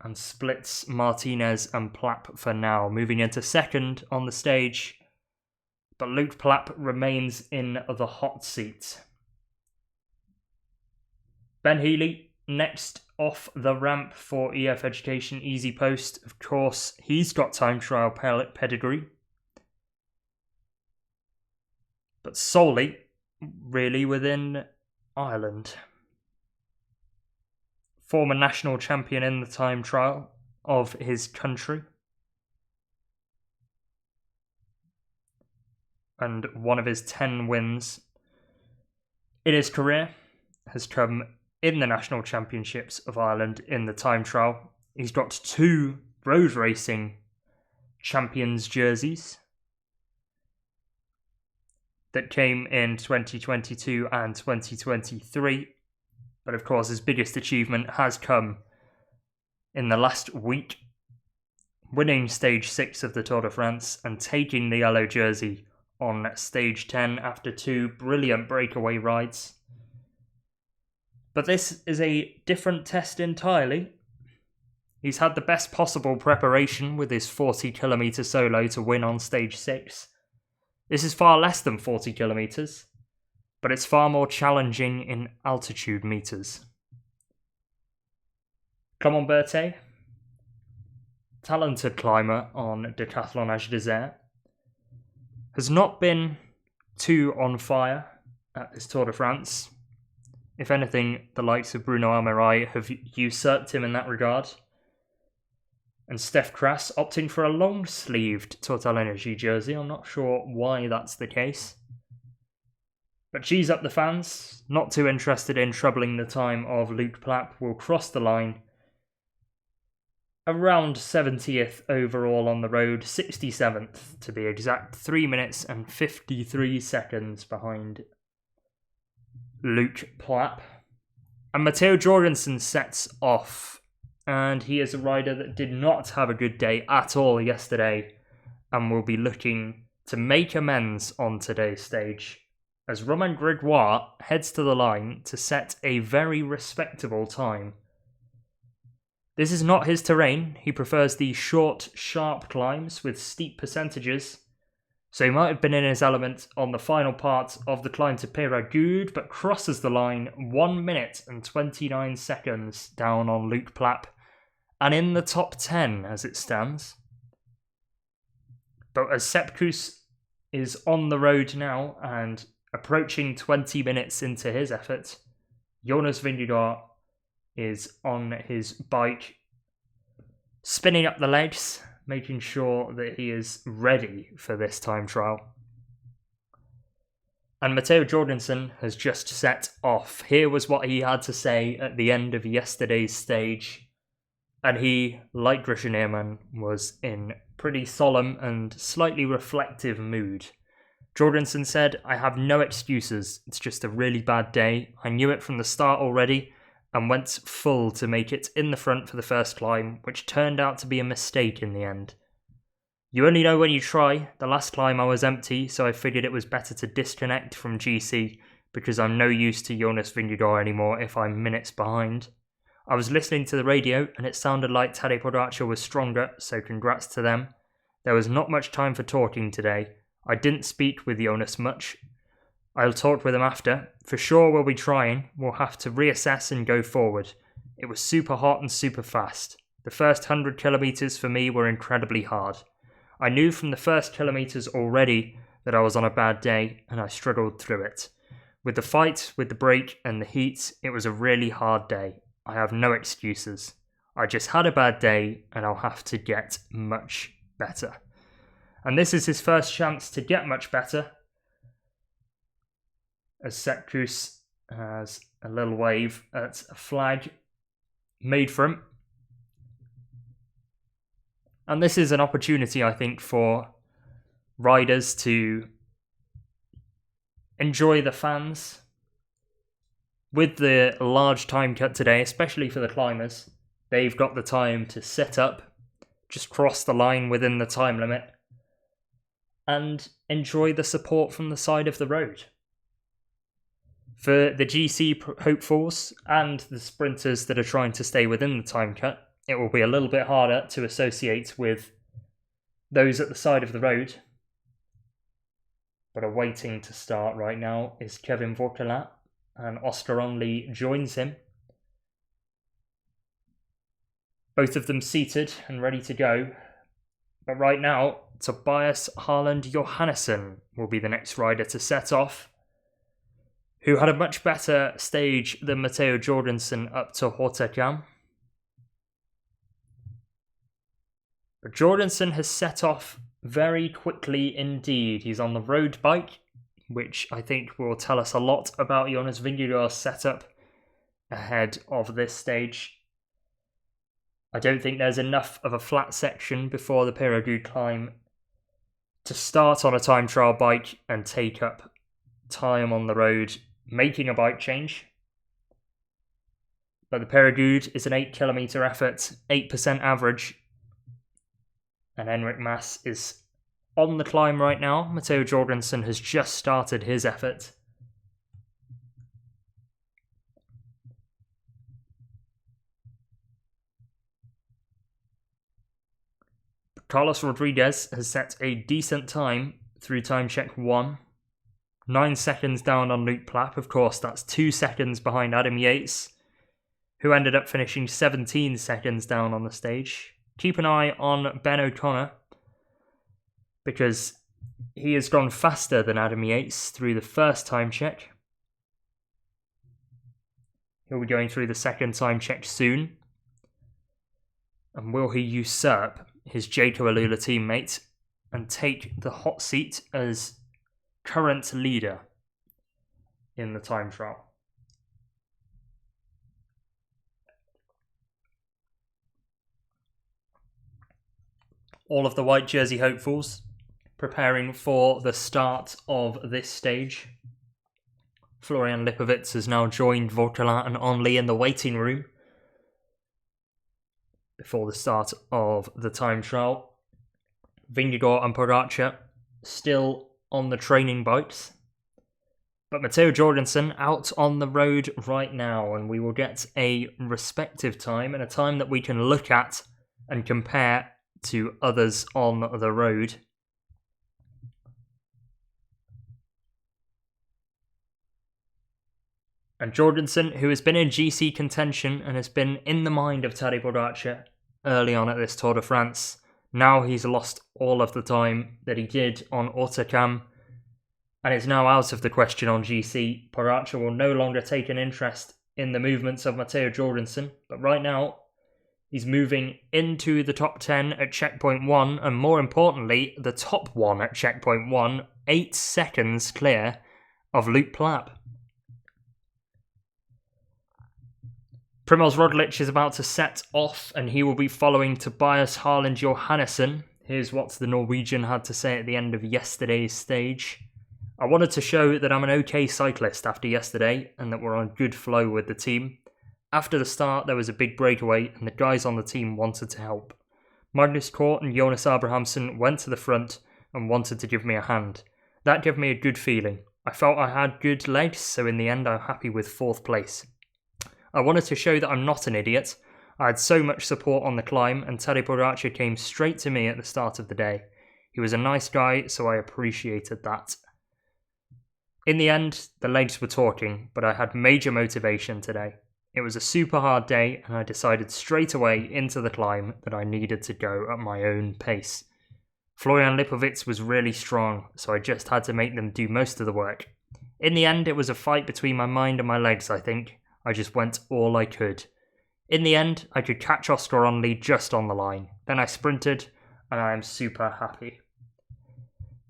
and splits Martinez and Plapp for now, moving into second on the stage. But Luke Plapp remains in the hot seat. Ben Healy next off the ramp for EF Education Easy Post. Of course, he's got time trial pedigree. but solely really within Ireland. Former national champion in the time trial of his country. And one of his 10 wins in his career has come in the National Championships of Ireland in the time trial. He's got 2 road racing champions jerseys that came in 2022 and 2023. But of course, his biggest achievement has come in the last week, winning stage 6 of the Tour de France and taking the yellow jersey on stage 10 after 2 brilliant breakaway rides. But this is a different test entirely. He's had the best possible preparation with his 40 kilometre solo to win on stage 6. This is far less than 40 kilometres, but it's far more challenging in altitude meters. Clément Berthet, talented climber on Decathlon Desert, has not been too on fire at this Tour de France. If anything, the likes of Bruno Almirai have usurped him in that regard. And Steph Kras opting for a long-sleeved Total Energy jersey. I'm not sure why that's the case. But G's up the fans, not too interested in troubling the time of Luke Plapp, will cross the line around 70th overall on the road, 67th to be exact, 3 minutes and 53 seconds behind Luke Plapp. And Matteo Jorgensen sets off, and he is a rider that did not have a good day at all yesterday and will be looking to make amends on today's stage as Romain Grégoire heads to the line to set a very respectable time. This is not his terrain. He prefers the short, sharp climbs with steep percentages, so he might have been in his element on the final part of the climb to Peyragudes, but crosses the line 1 minute and 29 seconds down on Luke Plapp, and in the top 10 as it stands. But as Sepp Kuss is on the road now and approaching 20 minutes into his effort, Jonas Vingegaard is on his bike, spinning up the legs, making sure that he is ready for this time trial. And Matteo Jorgensen has just set off. Here was what he had to say at the end of yesterday's stage. And he, like Christian Ehrmann, was in pretty solemn and slightly reflective mood. Jorgensen said, "I have no excuses. It's just a really bad day. I knew it from the start already and went full to make it in the front for the first climb, which turned out to be a mistake in the end. You only know when you try. The last climb I was empty, so I figured it was better to disconnect from GC because I'm no use to Jonas Vingegaard anymore if I'm minutes behind. I was listening to the radio and it sounded like Tadej Pogacar was stronger, so congrats to them. There was not much time for talking today. I didn't speak with Jonas much. I'll talk with him after. For sure we'll be trying. We'll have to reassess and go forward. It was super hot and super fast. The first 100 kilometres for me were incredibly hard. I knew from the first kilometres already that I was on a bad day and I struggled through it. With the fight, with the break and the heat, it was a really hard day. I have no excuses. I just had a bad day and I'll have to get much better." And this is his first chance to get much better, as Sepp Kuss has a little wave at a flag made for him. And this is an opportunity, I think, for riders to enjoy the fans. With the large time cut today, especially for the climbers, they've got the time to set up, just cross the line within the time limit, and enjoy the support from the side of the road. For the GC hopefuls and the sprinters that are trying to stay within the time cut, it will be a little bit harder to associate with those at the side of the road. But awaiting to start right now is Kevin Vauquelin, and Oscar Onley joins him. Both of them seated and ready to go. But right now, Tobias Harland Johannesson will be the next rider to set off, who had a much better stage than Matteo Jorgensen up to Rotterdam. But Jorgensen has set off very quickly indeed. He's on the road bike, which I think will tell us a lot about Jonas Vingegaard's setup ahead of this stage. I don't think there's enough of a flat section before the Peyragudes climb to start on a time trial bike and take up time on the road making a bike change. But the Peyragudes is an 8 kilometre effort, 8% average. And Enric Mas is on the climb right now. Matteo Jorgensen has just started his effort. Carlos Rodriguez has set a decent time through time check 1. 9 seconds down on Luke Plapp. Of course, that's 2 seconds behind Adam Yates, who ended up finishing 17 seconds down on the stage. Keep an eye on Ben O'Connor, because he has gone faster than Adam Yates through the first time check. He'll be going through the second time check soon. And will he usurp his Jaco Alula teammate and take the hot seat as current leader in the time trial? All of the white jersey hopefuls preparing for the start of this stage. Florian Lipowitz has now joined Vauquelin and Onley in the waiting room before the start of the time trial. Vingegaard and Pogacar still on the training bikes, but Matteo Jorgensen out on the road right now, and we will get a respective time and a time that we can look at and compare to others on the road. And Jorgensen, who has been in GC contention and has been in the mind of Tadej Pogacar early on at this Tour de France, now he's lost all of the time that he did on Rotterdam and is now out of the question on GC. Pogacar will no longer take an interest in the movements of Matteo Jorgensen, but right now he's moving into the top 10 at checkpoint 1, and more importantly, the top 1 at checkpoint 1, 8 seconds clear of Luke Plapp. Primož Roglič is about to set off, and he will be following Tobias Harland Johannesson. Here's what the Norwegian had to say at the end of yesterday's stage. I wanted to show that I'm an okay cyclist after yesterday, and that we're on good flow with the team. After the start, there was a big breakaway, and the guys on the team wanted to help. Magnus Kort and Jonas Abrahamsson went to the front and wanted to give me a hand. That gave me a good feeling. I felt I had good legs, so in the end I'm happy with 4th place. I wanted to show that I'm not an idiot. I had so much support on the climb, and Tadej Pogacar came straight to me at the start of the day. He was a nice guy, so I appreciated that. In the end, the legs were talking, but I had major motivation today. It was a super hard day, and I decided straight away into the climb that I needed to go at my own pace. Florian Lipowitz was really strong, so I just had to make them do most of the work. In the end, it was a fight between my mind and my legs, I think. I just went all I could. In the end, I could catch Oscar Onley just on the line. Then I sprinted, and I am super happy.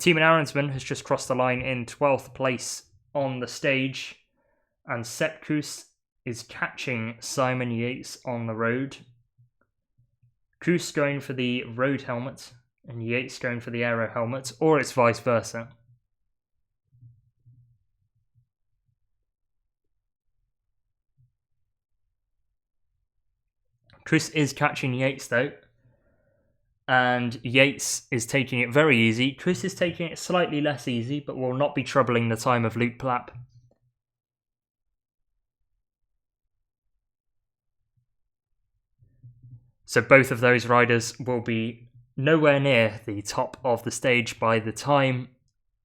Timo Ahrensman has just crossed the line in 12th place on the stage, and Sepp Kuss is catching Simon Yates on the road. Kuss going for the road helmet, and Yates going for the aero helmet, or it's vice versa. Kuss is catching Yates though, and Yates is taking it very easy. Kuss is taking it slightly less easy, but will not be troubling the time of Luke Plapp. So both of those riders will be nowhere near the top of the stage by the time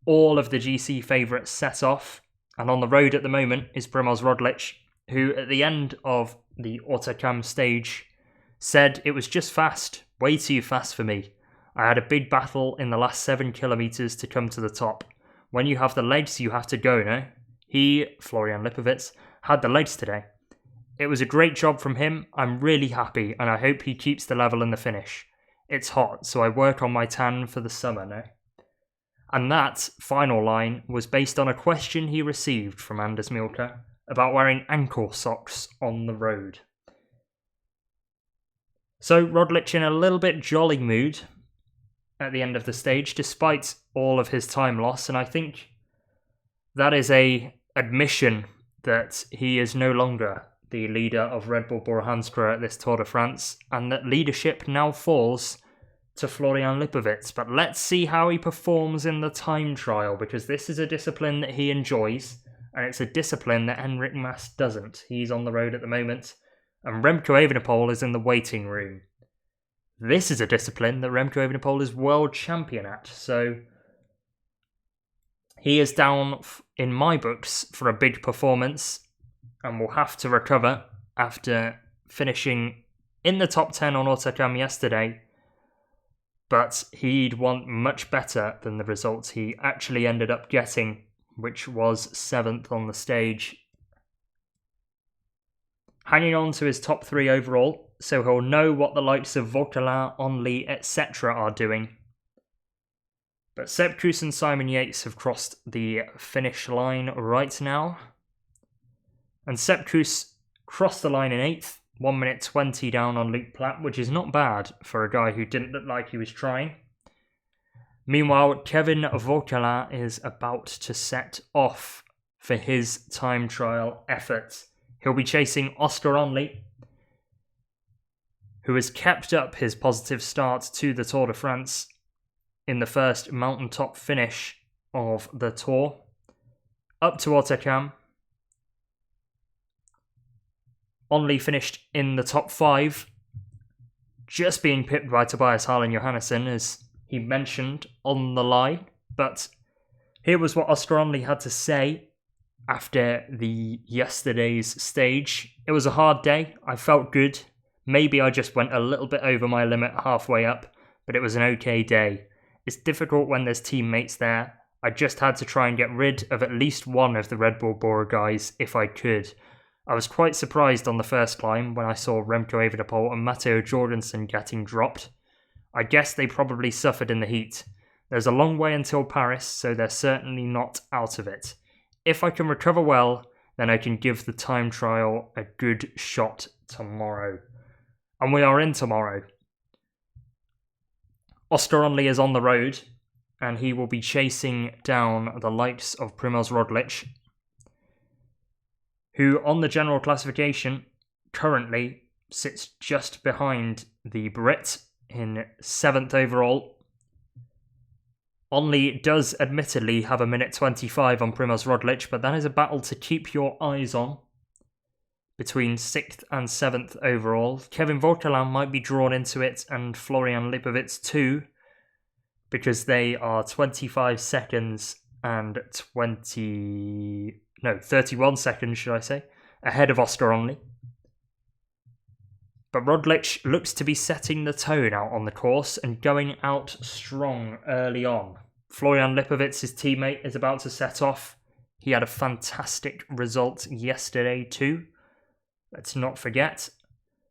all of the GC favourites set off. And on the road at the moment is Primož Roglič, who at the end of the Rotterdam stage said it was just fast, way too fast for me. I had a big battle in the last 7 kilometres to come to the top. When you have the legs, you have to go, no? He, Florian Lipowitz, had the legs today. It was a great job from him. I'm really happy, and I hope he keeps the level in the finish. It's hot, so I work on my tan for the summer, no? And that final line was based on a question he received from Anders Milker about wearing ankle socks on the road. So Roglič in a little bit jolly mood at the end of the stage, despite all of his time loss, and I think that is a admission that he is no longer the leader of Red Bull Bora-Hansgrohe at this Tour de France, and that leadership now falls to Florian Lipowitz. But let's see how he performs in the time trial, because this is a discipline that he enjoys, and it's a discipline that Enric Mas doesn't. He's on the road at the moment, and Remco Evenepoel is in the waiting room. This is a discipline that Remco Evenepoel is world champion at, so he is down in my books for a big performance and will have to recover after finishing in the top 10 on Autocam yesterday, but he'd want much better than the results he actually ended up getting, which was 7th on the stage. Hanging on to his top 3 overall, so he'll know what the likes of Vauquelin, Onley, etc. are doing. But Sepp Kuss and Simon Yates have crossed the finish line right now. And Sepp Kuss crossed the line in 8th, 1 minute 20 down on Luke Plapp, which is not bad for a guy who didn't look like he was trying. Meanwhile, Kevin Vauquelin is about to set off for his time trial effort. He'll be chasing Oscar Onley, who has kept up his positive start to the Tour de France in the first mountaintop finish of the Tour, up to Autocam. Onley finished in the top 5, just being pipped by Tobias Harlan Johannesson, as he mentioned on the line. But here was what Oscar Onley had to say after the yesterday's stage. It was a hard day. I felt good. Maybe I just went a little bit over my limit halfway up, but it was an okay day. It's difficult when there's teammates there. I just had to try and get rid of at least one of the Red Bull Bora guys if I could. I was quite surprised on the first climb when I saw Remco Evenepoel and Matteo Jorgensen getting dropped. I guess they probably suffered in the heat. There's a long way until Paris, so they're certainly not out of it. If I can recover well, then I can give the time trial a good shot tomorrow. And we are in tomorrow. Oscar Onley is on the road, and he will be chasing down the likes of Primož Roglič, who on the general classification currently sits just behind the Brit in 7th overall. Onley does admittedly have a minute 25 on Primož Roglič, but that is a battle to keep your eyes on between 6th and 7th overall. Kevin Vauquelin might be drawn into it, and Florian Lipowitz too, because they are 25 seconds and 31 seconds, should I say, ahead of Oscar Onley. But Roglič looks to be setting the tone out on the course and going out strong early on. Florian Lipowitz, his teammate, is about to set off. He had a fantastic result yesterday too. Let's not forget,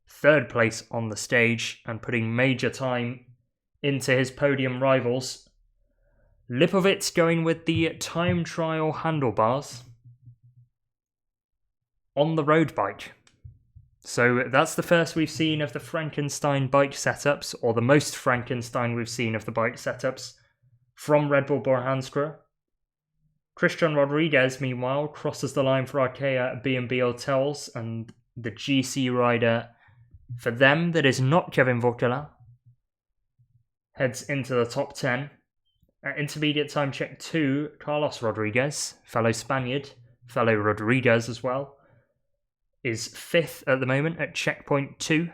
3rd place on the stage and putting major time into his podium rivals. Lipowitz going with the time trial handlebars on the road bike. So that's the first we've seen of the Frankenstein bike setups, or the most Frankenstein we've seen of the bike setups from Red Bull Bora-Hansgrohe. Christian Rodriguez, meanwhile, crosses the line for Arkea at B&B Hotels, and the GC rider for them that is not Kevin Vauquelin heads into the top 10. At intermediate time check 2, Carlos Rodriguez, fellow Spaniard, fellow Rodriguez as well, is 5th at the moment at checkpoint 2.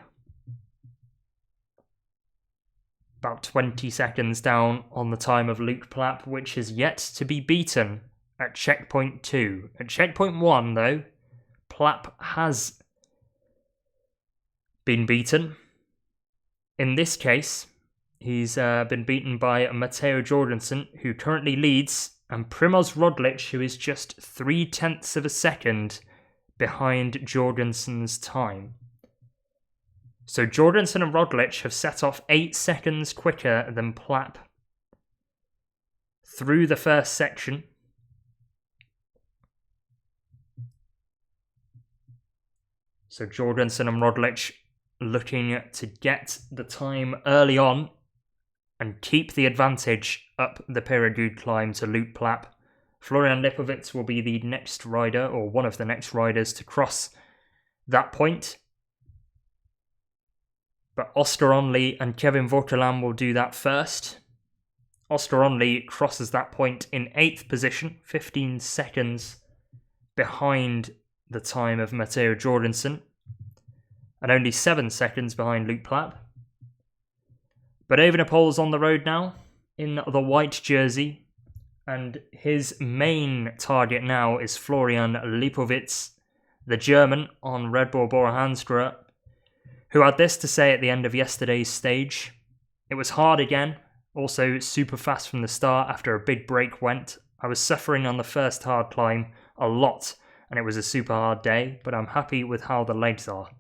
About 20 seconds down on the time of Luke Plapp, which is yet to be beaten at checkpoint 2. At checkpoint 1, though, Plapp has been beaten. In this case, He's been beaten by Matteo Jorgensen, who currently leads, and Primož Roglič, who is just 0.3 of a second behind Jorgensen's time. So Jorgensen and Roglič have set off 8 seconds quicker than Plapp through the first section. So Jorgensen and Roglič looking to get the time early on and keep the advantage up the Peyragudes climb to Luke Plapp. Florian Lipowitz will be the next rider, or one of the next riders, to cross that point. But Oscar Onley and Kevin Vauquelin will do that first. Oscar Onley crosses that point in 8th position, 15 seconds behind the time of Matteo Jorgensen, and only 7 seconds behind Luke Plapp. But Evenepoel's on the road now in the white jersey, and his main target now is Florian Lipowitz, the German on Red Bull Bora-Hansgrohe, who had this to say at the end of yesterday's stage. It was hard again, also super fast from the start after a big break went. I was suffering on the first hard climb a lot, and it was a super hard day, but I'm happy with how the legs are.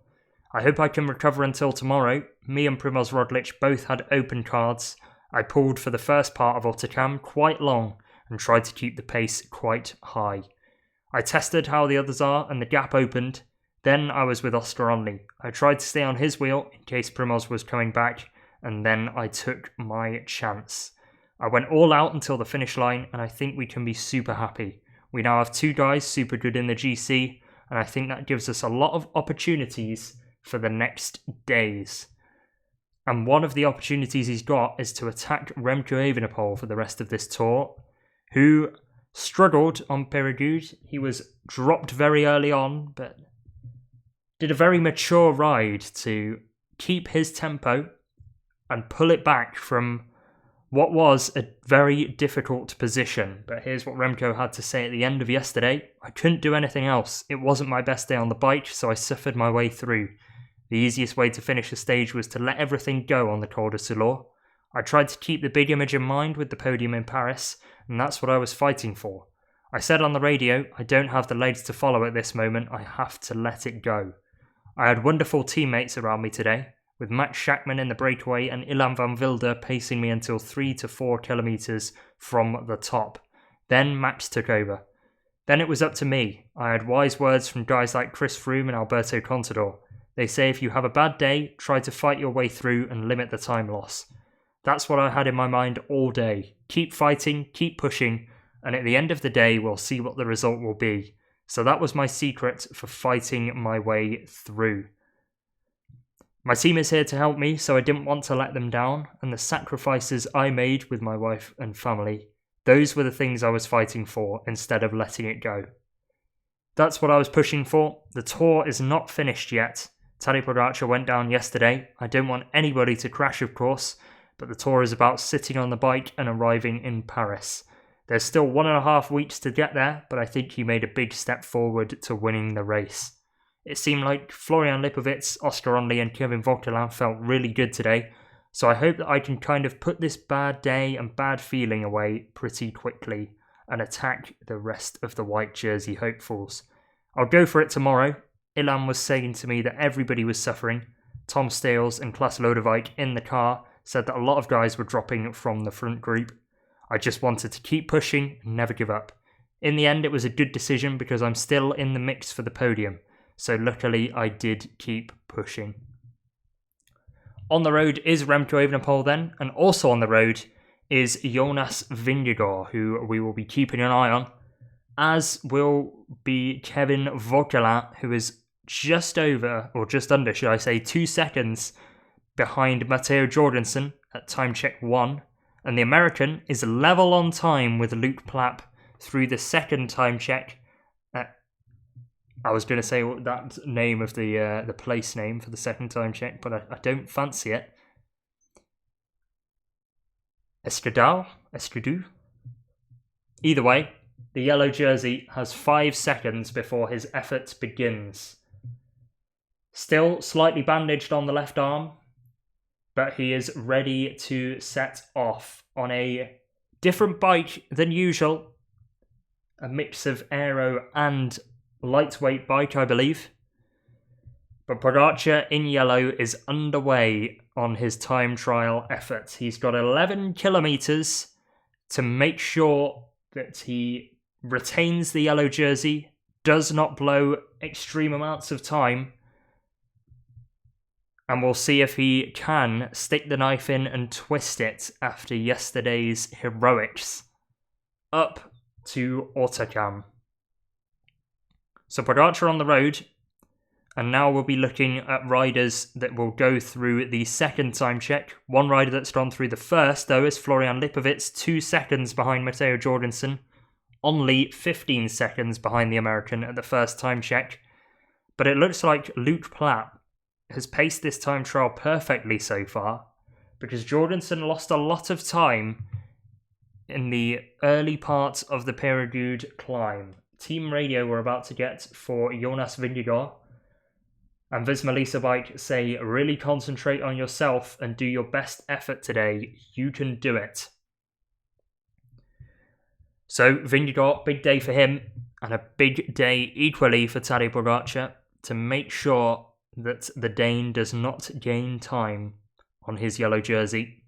I hope I can recover until tomorrow. Me and Primož Roglič both had open cards. I pulled for the first part of Otakam quite long and tried to keep the pace quite high. I tested how the others are and the gap opened. Then I was with Oscar Onley. I tried to stay on his wheel in case Primož was coming back, and then I took my chance. I went all out until the finish line, and I think we can be super happy. We now have 2 guys super good in the GC, and I think that gives us a lot of opportunities for the next days. And one of the opportunities he's got is to attack Remco Evenepoel for the rest of this tour, who struggled on Peyragudes. He was dropped very early on, but did a very mature ride to keep his tempo and pull it back from what was a very difficult position. But here's what Remco had to say at the end of yesterday. I couldn't do anything else. It wasn't my best day on the bike, so I suffered my way through. The easiest way to finish the stage was to let everything go on the Col de Soulor. I tried to keep the big image in mind with the podium in Paris, and that's what I was fighting for. I said on the radio, I don't have the legs to follow at this moment, I have to let it go. I had wonderful teammates around me today, with Max Schachmann in the breakaway and Ilan van Wilder pacing me until 3 to 4 kilometres from the top. Then Max took over. Then it was up to me. I had wise words from guys like Chris Froome and Alberto Contador. They say if you have a bad day, try to fight your way through and limit the time loss. That's what I had in my mind all day. Keep fighting, keep pushing, and at the end of the day, we'll see what the result will be. So that was my secret for fighting my way through. My team is here to help me, so I didn't want to let them down, and the sacrifices I made with my wife and family, those were the things I was fighting for instead of letting it go. That's what I was pushing for. The tour is not finished yet. Tadej Pogacar went down yesterday. I don't want anybody to crash, of course, but the tour is about sitting on the bike and arriving in Paris. There's still 1.5 weeks to get there, but I think he made a big step forward to winning the race. It seemed like Florian Lipowitz, Oscar Onley and Kevin Vauquelin felt really good today, so I hope that I can kind of put this bad day and bad feeling away pretty quickly and attack the rest of the white jersey hopefuls. I'll go for it tomorrow. Ilan was saying to me that everybody was suffering. Tom Stales and Klaas Loudenvielle in the car said that a lot of guys were dropping from the front group. I just wanted to keep pushing and never give up. In the end, it was a good decision because I'm still in the mix for the podium. So luckily, I did keep pushing. On the road is Remco Evenepoel then, and also on the road is Jonas Vingegaard, who we will be keeping an eye on, as will be Kevin Vauquelin, who is just over, or just under, should I say, 2 seconds behind Matteo Jorgensen at time check 1, and the American is level on time with Luke Plapp through the second time check. I was going to say that name of the place name for the second time check, but I don't fancy it. Escudal? Either way, the yellow jersey has 5 seconds before his effort begins. Still slightly bandaged on the left arm. but he is ready to set off on a different bike than usual. A mix of aero and lightweight bike, I believe. But Pogacar in yellow is underway on his time trial effort. He's got 11 kilometres to make sure that he retains the yellow jersey, does not blow extreme amounts of time, and we'll see if he can stick the knife in and twist it after yesterday's heroics up to Autocam. So Pogacar on the road, and now we'll be looking at riders that will go through the second time check. One rider that's gone through the first, though, is Florian Lipowitz, 2 seconds behind Matteo Jorgensen, only 15 seconds behind the American at the first time check. But it looks like Luke Plapp has paced this time trial perfectly so far, because Jorgensen lost a lot of time in the early part of the Peyragudes climb. Team radio we're about to get for Jonas Vingegaard, and Visma Lease-A-Bike say, really concentrate on yourself and do your best effort today. You can do it. So Vingegaard, big day for him, and a big day equally for Tadej Pogacar to make sure that the Dane does not gain time on his yellow jersey.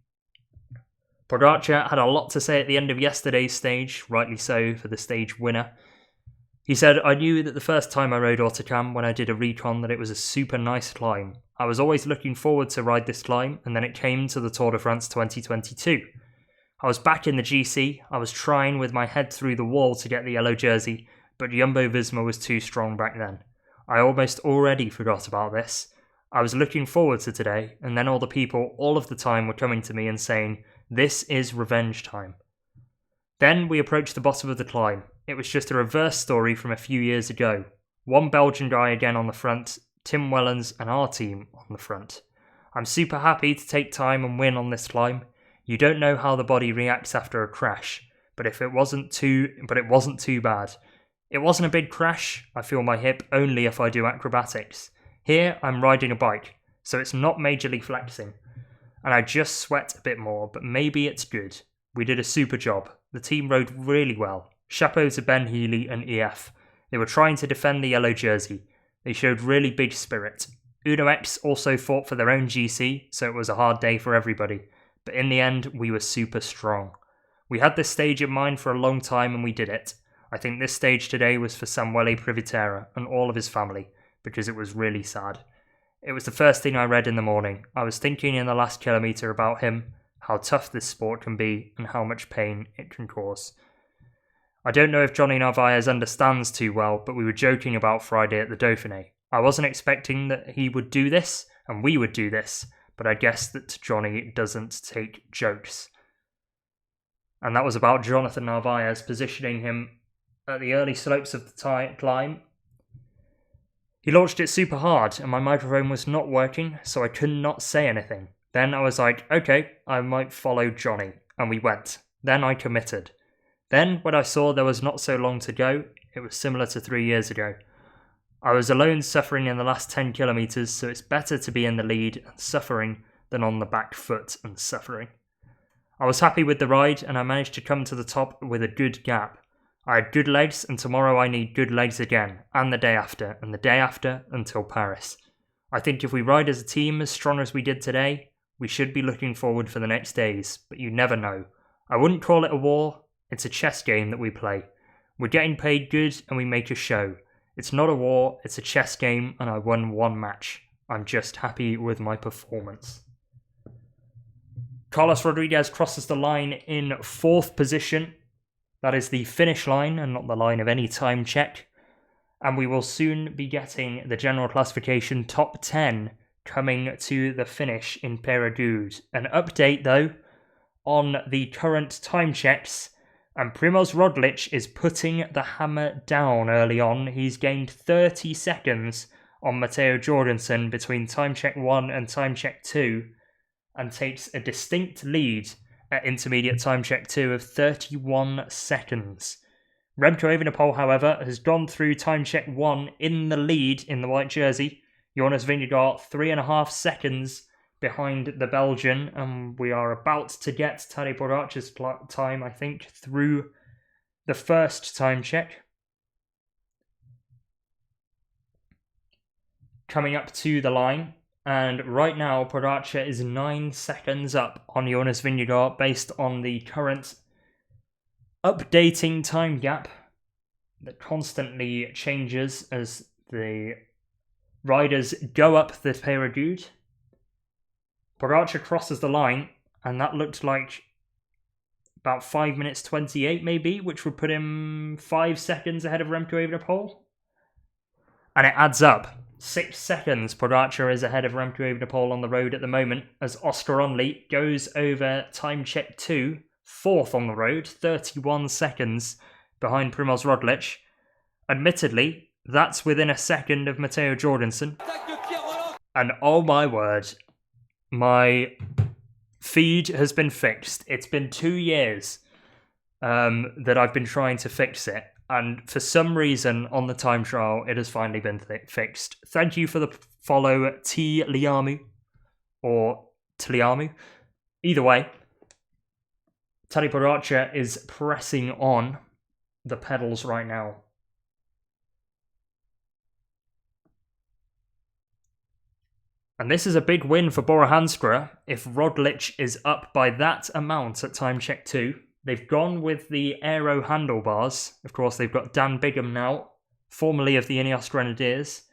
Pogacar had a lot to say at the end of yesterday's stage, rightly so for the stage winner. He said, I knew that the first time I rode Autocam when I did a recon that it was a super nice climb. I was always looking forward to ride this climb, and then it came to the Tour de France 2022. I was back in the GC, I was trying with my head through the wall to get the yellow jersey, but Jumbo-Visma was too strong back then. I almost already forgot about this. I was looking forward to today, and then all the people all of the time were coming to me and saying, this is revenge time. Then we approached the bottom of the climb. It was just a reverse story from a few years ago. One Belgian guy again on the front, Tim Wellens and our team on the front. I'm super happy to take time and win on this climb. You don't know how the body reacts after a crash, but it wasn't too bad. It wasn't a big crash. I feel my hip only if I do acrobatics. Here I'm riding a bike, so it's not majorly flexing. And I just sweat a bit more, but maybe it's good. We did a super job. The team rode really well. Chapeau to Ben Healy and EF. They were trying to defend the yellow jersey. They showed really big spirit. Uno X also fought for their own GC, so it was a hard day for everybody. But in the end, we were super strong. We had this stage in mind for a long time and we did it. I think this stage today was for Samuele Privitera and all of his family, because it was really sad. It was the first thing I read in the morning. I was thinking in the last kilometre about him, how tough this sport can be and how much pain it can cause. I don't know if Johnny Narvaez understands too well, but we were joking about Friday at the Dauphiné. I wasn't expecting that he would do this, and we would do this, but I guess that Johnny doesn't take jokes. And that was about Jonathan Narvaez positioning him at the early slopes of the climb. He launched it super hard, and my microphone was not working, so I could not say anything. Then I was like, okay, I might follow Johnny, and we went. Then I committed. Then, when I saw there was not so long to go, it was similar to 3 years ago. I was alone suffering in the last 10 kilometres, so it's better to be in the lead and suffering than on the back foot and suffering. I was happy with the ride, and I managed to come to the top with a good gap. I had good legs, and tomorrow I need good legs again, and the day after, until Paris. I think if we ride as a team as strong as we did today, we should be looking forward for the next days, but you never know. I wouldn't call it a war. It's a chess game that we play. We're getting paid good and we make a show. It's not a war, it's a chess game, and I won one match. I'm just happy with my performance. Carlos Rodriguez crosses the line in 4th position. That is the finish line and not the line of any time check. And we will soon be getting the general classification top 10 coming to the finish in Peyragudes. An update though on the current time checks. And Primož Roglič is putting the hammer down early on. He's gained 30 seconds on Matteo Jorgensen between time check 1 and time check 2 and takes a distinct lead at intermediate time check 2 of 31 seconds. Remco Evenepoel, however, has gone through time check 1 in the lead in the white jersey. Jonas Vingegaard 3.5 seconds behind the Belgian, and we are about to get Tadej Pogacar's time, I think, through the first time check. Coming up to the line, and right now Pogacar is 9 seconds up on Jonas Vingegaard based on the current updating time gap that constantly changes as the riders go up the Peyragudes. Pogacar crosses the line, and that looked like about 5 minutes 28 maybe, which would put him 5 seconds ahead of Remco Evenepoel. And it adds up. 6 seconds Pogacar is ahead of Remco Evenepoel on the road at the moment, as Oscar Onley goes over time check 2, 4th on the road, 31 seconds behind Primož Roglič. Admittedly, that's within a second of Matteo Jorgensen. And oh my word, my feed has been fixed. It's been 2 years that I've been trying to fix it. And for some reason, on the time trial, it has finally been fixed. Thank you for the follow, T. Liamu, or Tliamu. Either way, Tadej Pogacar is pressing on the pedals right now. And this is a big win for Bora-Hansgrohe. If Roglič is up by that amount at time check 2, they've gone with the aero handlebars. Of course, they've got Dan Bigham now, formerly of the Ineos Grenadiers.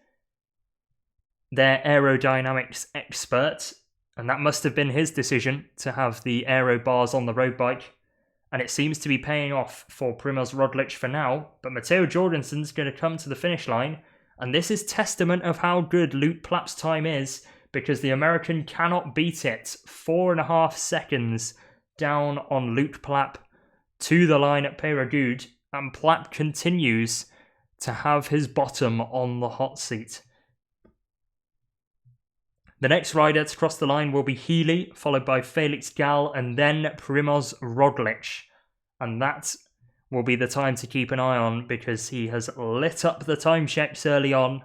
Their aerodynamics expert, and that must have been his decision to have the aero bars on the road bike. And it seems to be paying off for Primož Roglič for now. But Matteo Jorgensen's going to come to the finish line. And this is testament of how good Loup Plap's time is, because the American cannot beat it. 4.5 seconds down on Loup Plap to the line at Peyragudes, and Plap continues to have his bottom on the hot seat. The next rider to cross the line will be Healy, followed by Felix Gall, and then Primož Roglič. And that will be the time to keep an eye on, because he has lit up the time checks early on.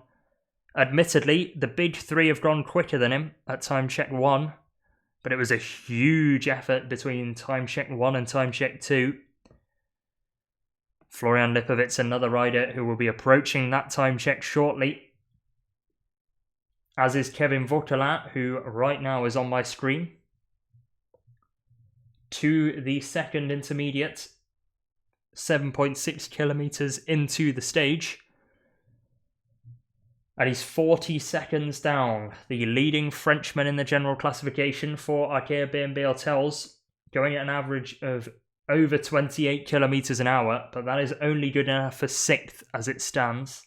Admittedly, the big three have gone quicker than him at time check 1, but it was a huge effort between time check 1 and time check 2. Florian Lipowitz, another rider who will be approaching that time check shortly, as is Kevin Vauquelin, who right now is on my screen. To the second intermediate, 7.6 kilometres into the stage. And he's 40 seconds down. The leading Frenchman in the general classification for Arkea B&B Hotels, going at an average of over 28 kilometres an hour, but that is only good enough for 6th as it stands.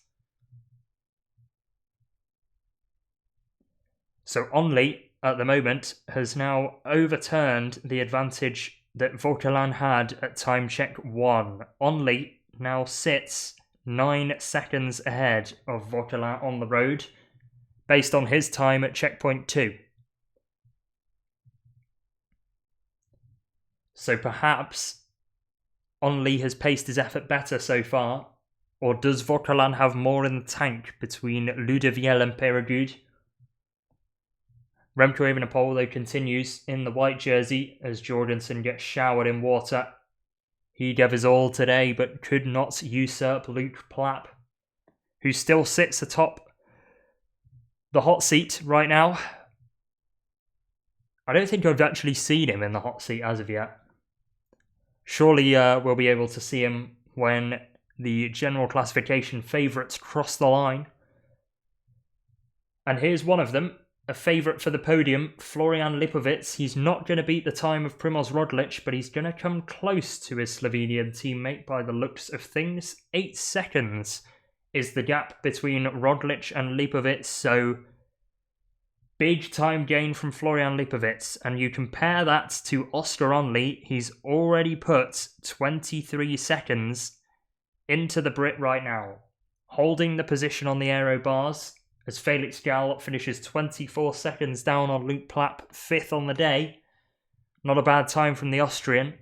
So Onley, at the moment, has now overturned the advantage that Vauquelin had at time check 1. Onley now sits 9 seconds ahead of Vauquelin on the road, based on his time at checkpoint 2. So perhaps Onley has paced his effort better so far, or does Vauquelin have more in the tank between Loudenvielle and Peyragudes? Remco Evenepoel, though, continues in the white jersey as Jorgensen gets showered in water. He gave his all today, but could not usurp Loup Plap, who still sits atop the hot seat right now. I don't think I've actually seen him in the hot seat as of yet. Surely we'll be able to see him when the general classification favourites cross the line. And here's one of them. A favourite for the podium, Florian Lipowitz. He's not going to beat the time of Primož Roglič, but he's going to come close to his Slovenian teammate by the looks of things. 8 seconds is the gap between Roglič and Lipowitz, so big time gain from Florian Lipowitz. And you compare that to Oscar Onley, he's already put 23 seconds into the Brit right now, holding the position on the aero bars, as Felix Gall finishes 24 seconds down on Loup Plap, 5th on the day. Not a bad time from the Austrian,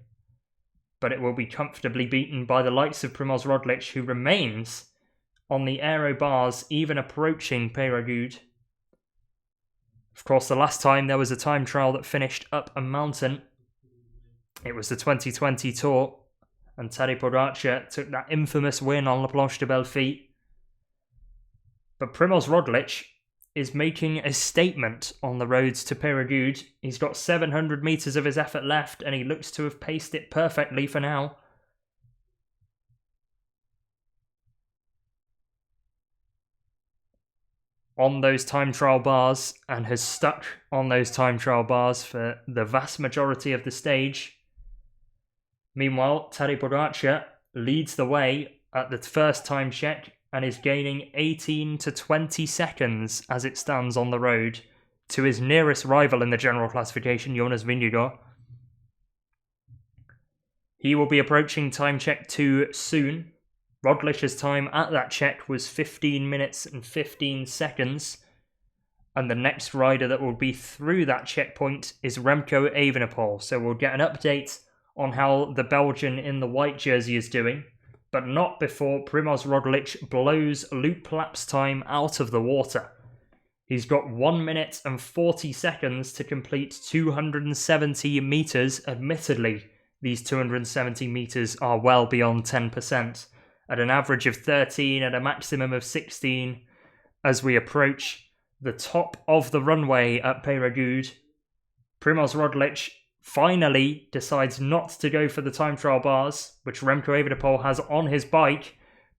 but it will be comfortably beaten by the likes of Primož Roglič, who remains on the aero bars, even approaching Peyragudes. Of course, the last time there was a time trial that finished up a mountain, it was the 2020 Tour, and Tadej Pogacar took that infamous win on La Planche de Belfi. But Primož Roglič is making a statement on the roads to Peyragudes. He's got 700 metres of his effort left, and he looks to have paced it perfectly for now. On those time trial bars, and has stuck on those time trial bars for the vast majority of the stage. Meanwhile, Tadej Pogacar leads the way at the first time check and is gaining 18 to 20 seconds as it stands on the road to his nearest rival in the general classification, Jonas Vingegaard. He will be approaching time check 2 soon. Roglic's time at that check was 15 minutes and 15 seconds. And the next rider that will be through that checkpoint is Remco Evenepoel. So we'll get an update on how the Belgian in the white jersey is doing, but not before Primož Roglič blows Luke Plap's time out of the water. He's got 1 minute and 40 seconds to complete 270 metres. Admittedly, these 270 metres are well beyond 10%, at an average of 13 and a maximum of 16 as we approach the top of the runway at Peyragudes. Primož Roglič finally decides not to go for the time trial bars, which Remco Evenepoel has on his bike,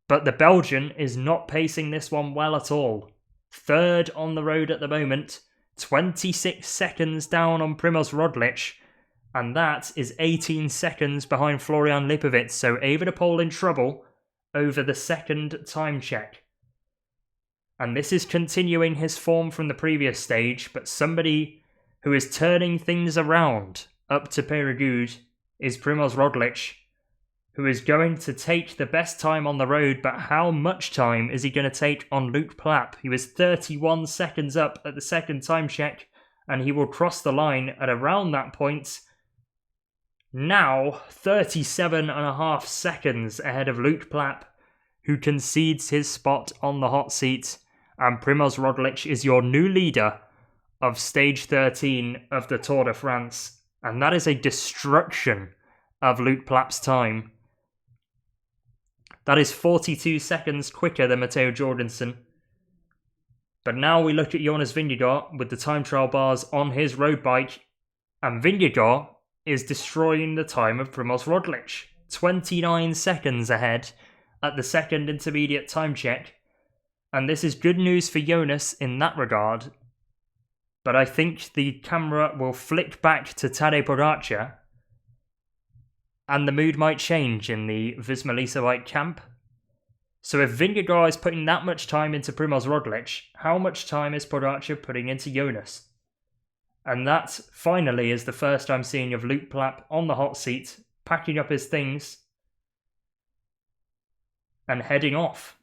but the Belgian is not pacing this one well at all. Third on the road at the moment, 26 seconds down on Primož Roglič, and that is 18 seconds behind Florian Lipowitz, so Evenepoel in trouble over the second time check. And this is continuing his form from the previous stage, but somebody who is turning things around up to Peyragudes is Primož Roglič, who is going to take the best time on the road, but how much time is he going to take on Luke Plap? He was 31 seconds up at the second time check, and he will cross the line at around that point. Now, 37.5 seconds ahead of Luke Plap, who concedes his spot on the hot seat, and Primož Roglič is your new leader of stage 13 of the Tour de France. And that is a destruction of Luke Plap's time. That is 42 seconds quicker than Matteo Jorgensen. But now we look at Jonas Vingegaard with the time trial bars on his road bike, and Vingegaard is destroying the time of Primož Roglič. 29 seconds ahead at the second intermediate time check. And this is good news for Jonas in that regard. But I think the camera will flick back to Tadej Pogacar, and the mood might change in the Visma Lease-A-Bike camp. So if Vingegaard is putting that much time into Primož Roglič, how much time is Pogacar putting into Jonas? And that, finally, is the first I'm seeing of Luke Plap on the hot seat, packing up his things and heading off.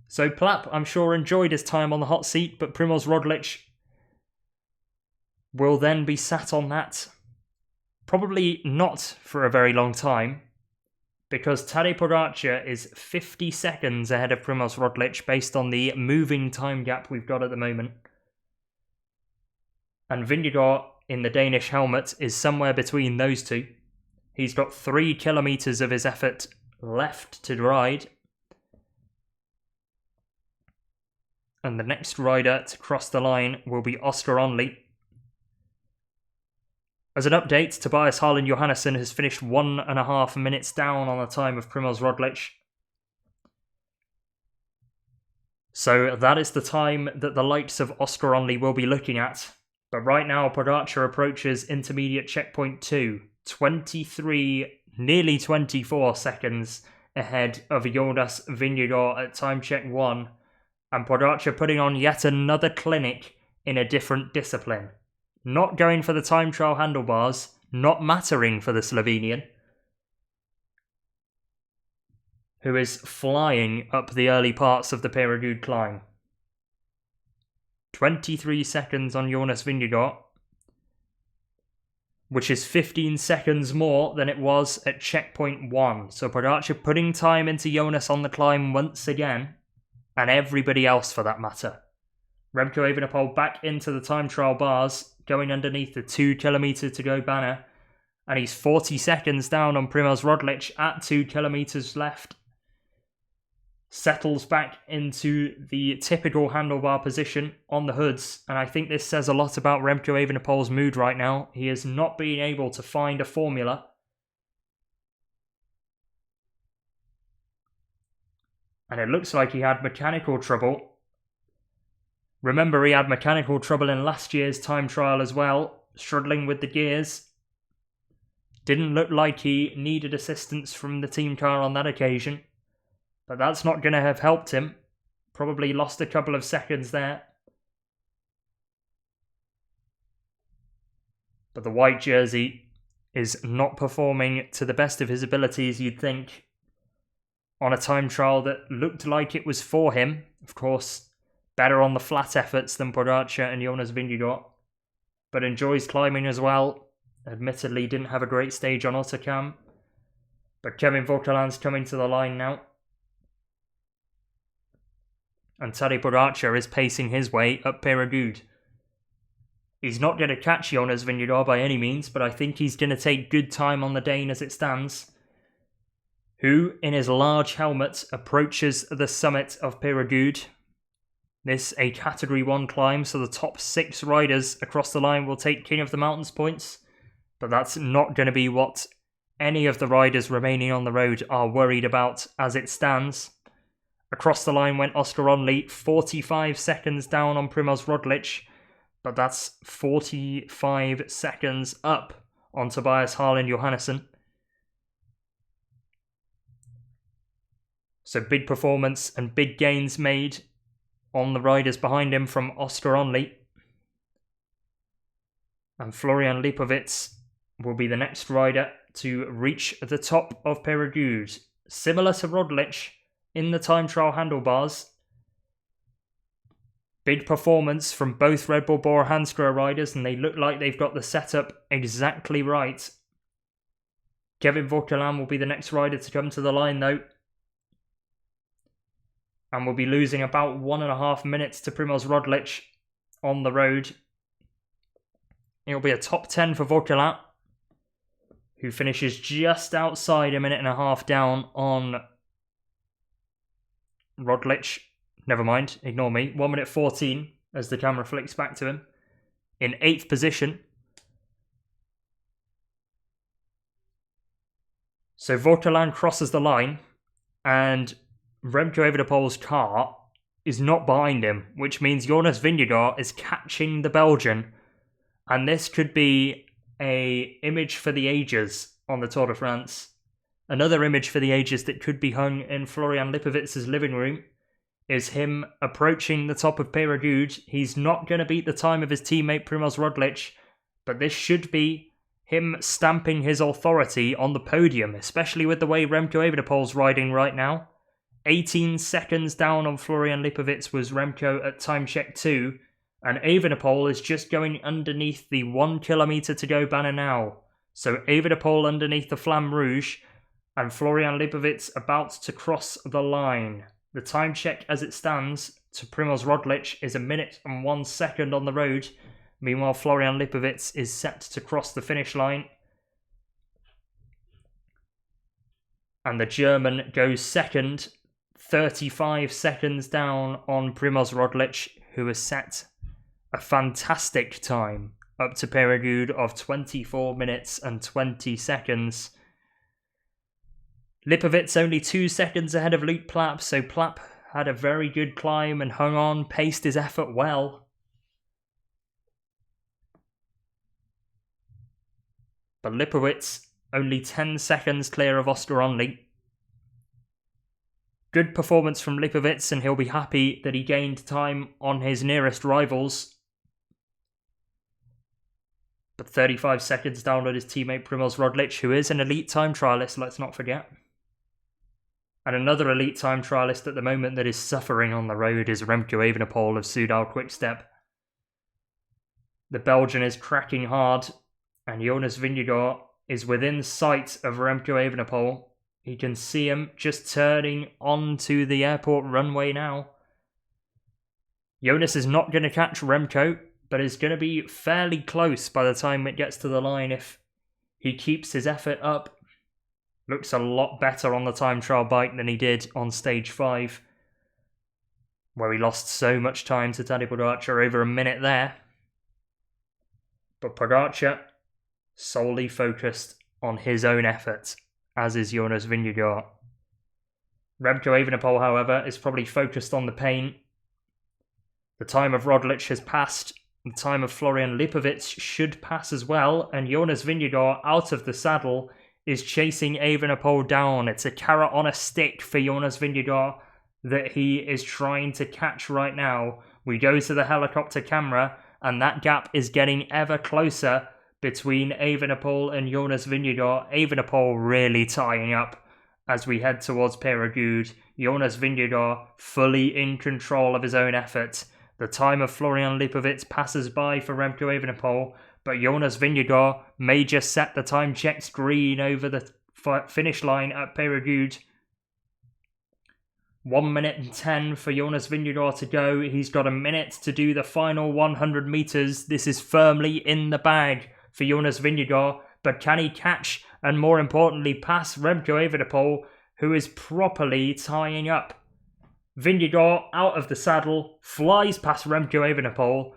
So Plap, I'm sure, enjoyed his time on the hot seat, but Primož Roglič will then be sat on that. Probably not for a very long time, because Tadej Pogacar is 50 seconds ahead of Primož Roglič based on the moving time gap we've got at the moment. And Vingegaard in the Danish helmet is somewhere between those two. He's got 3 kilometres of his effort left to ride. And the next rider to cross the line will be Oscar Onley. As an update, Tobias Harlan Johannesson has finished 1.5 minutes down on the time of Primož Roglič. So that is the time that the likes of Oscar Onley will be looking at. But right now, Pogacar approaches intermediate checkpoint 2, 23, nearly 24 seconds ahead of Jonas Vingegaard at time check 1. And Pogacar putting on yet another clinic in a different discipline. Not going for the time trial handlebars, not mattering for the Slovenian, who is flying up the early parts of the Peyragudes climb. 23 seconds on Jonas Vingegaard, which is 15 seconds more than it was at checkpoint 1. So Pogacar putting time into Jonas on the climb once again, and everybody else for that matter. Remco Evenepoel back into the time trial bars, going underneath the 2 kilometre to go banner. And he's 40 seconds down on Primož Roglič at 2 kilometres left. Settles back into the typical handlebar position on the hoods. And I think this says a lot about Remco Evenepoel's mood right now. He has not been able to find a formula. And it looks like he had mechanical trouble. Remember, he had mechanical trouble in last year's time trial as well, struggling with the gears. Didn't look like he needed assistance from the team car on that occasion. But that's not going to have helped him. Probably lost a couple of seconds there. But the white jersey is not performing to the best of his abilities, you'd think, on a time trial that looked like it was for him. Of course, better on the flat efforts than Pogacar and Jonas Vingegaard, but enjoys climbing as well. Admittedly, didn't have a great stage on Autocam, but Kevin Vauquelin's coming to the line now. And Tadej Pogacar is pacing his way up Peyragudes. He's not going to catch Jonas Vingegaard by any means, but I think he's going to take good time on the Dane as it stands, who, in his large helmet, approaches the summit of Peyragudes. This a Category 1 climb, so the top 6 riders across the line will take King of the Mountains points, but that's not going to be what any of the riders remaining on the road are worried about as it stands. Across the line went Oscar Onley, 45 seconds down on Primož Roglič, but that's 45 seconds up on Tobias Harlan Johannesson. So big performance and big gains made on the riders behind him from Oscar Onley. And Florian Lipowitz will be the next rider to reach the top of Peyragudes. Similar to Roglič in the time trial handlebars. Big performance from both Red Bull Bora-Hansgrohe riders, and they look like they've got the setup exactly right. Kevin Vauquelin will be the next rider to come to the line though, and will be losing about 1.5 minutes to Primož Roglič on the road. It'll be a top 10 for Vauquelin, who finishes just outside 1.5 minutes down on Roglič. Never mind, ignore me. 1 minute 14 as the camera flicks back to him. In 8th position. So Vauquelin crosses the line, and Remco Evenepoel's car is not behind him, which means Jonas Vingegaard is catching the Belgian, and this could be an image for the ages on the Tour de France. Another image for the ages that could be hung in Florian Lipowitz's living room is him approaching the top of Peyragudes. He's not going to beat the time of his teammate Primož Roglič, but this should be him stamping his authority on the podium, especially with the way Remco Evenepoel's riding right now. 18 seconds down on Florian Lipowitz was Remco at time check 2, and Evenepoel is just going underneath the 1 kilometre to go banner now. So Evenepoel underneath the Flamme Rouge, and Florian Lipowitz about to cross the line. The time check as it stands to Primož Roglič is 1 minute and 1 second on the road. Meanwhile, Florian Lipowitz is set to cross the finish line. And the German goes second, 35 seconds down on Primož Roglič, who has set a fantastic time up to Peyragudes of 24 minutes and 20 seconds. Lipowitz only 2 seconds ahead of Luke Plapp, so Plapp had a very good climb and hung on, paced his effort well. But Lipowitz only 10 seconds clear of Oscar Onley. Good performance from Lipowitz, and he'll be happy that he gained time on his nearest rivals. But 35 seconds down on his teammate Primož Roglič, who is an elite time trialist, let's not forget. And another elite time trialist at the moment that is suffering on the road is Remco Evenepoel of Soudal Quick-Step. The Belgian is cracking hard, and Jonas Vingegaard is within sight of Remco Evenepoel. He can see him just turning onto the airport runway now. Jonas is not going to catch Remco, but is going to be fairly close by the time it gets to the line if he keeps his effort up. Looks a lot better on the time trial bike than he did on stage 5, where he lost so much time to Tadej Pogacar, over a minute there. But Pogacar solely focused on his own effort, as is Jonas Vingegaard. Remco Evenepoel, however, is probably focused on the pain. The time of Roglič has passed. The time of Florian Lipowitz should pass as well, and Jonas Vingegaard, out of the saddle, is chasing Evenepoel down. It's a carrot on a stick for Jonas Vingegaard that he is trying to catch right now. We go to the helicopter camera, and that gap is getting ever closer between Evenepoel and Jonas Vingegaard. Evenepoel really tying up as we head towards Peyragudes. Jonas Vingegaard fully in control of his own effort. The time of Florian Lipowitz passes by for Remco Evenepoel, but Jonas Vingegaard may just set the time checks green over the finish line at Peyragudes. 1 minute and 10 for Jonas Vingegaard to go. He's got a minute to do the final 100 metres. This is firmly in the bag for Jonas Vingegaard, but can he catch and, more importantly, pass Remco Evenepoel, who is properly tying up? Vingegaard, out of the saddle, flies past Remco Evenepoel,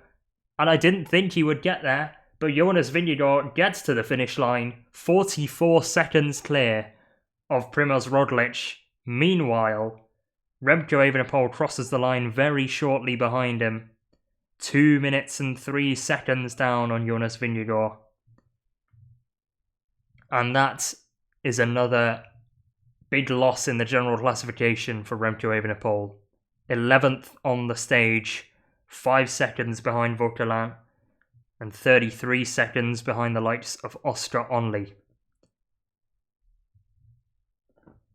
and I didn't think he would get there, but Jonas Vingegaard gets to the finish line, 44 seconds clear of Primož Roglič. Meanwhile, Remco Evenepoel crosses the line very shortly behind him, 2 minutes and 3 seconds down on Jonas Vingegaard. And that is another big loss in the general classification for Remco Evenepoel. 11th on the stage, 5 seconds behind Vauquelin, and 33 seconds behind the likes of Oscar Onley.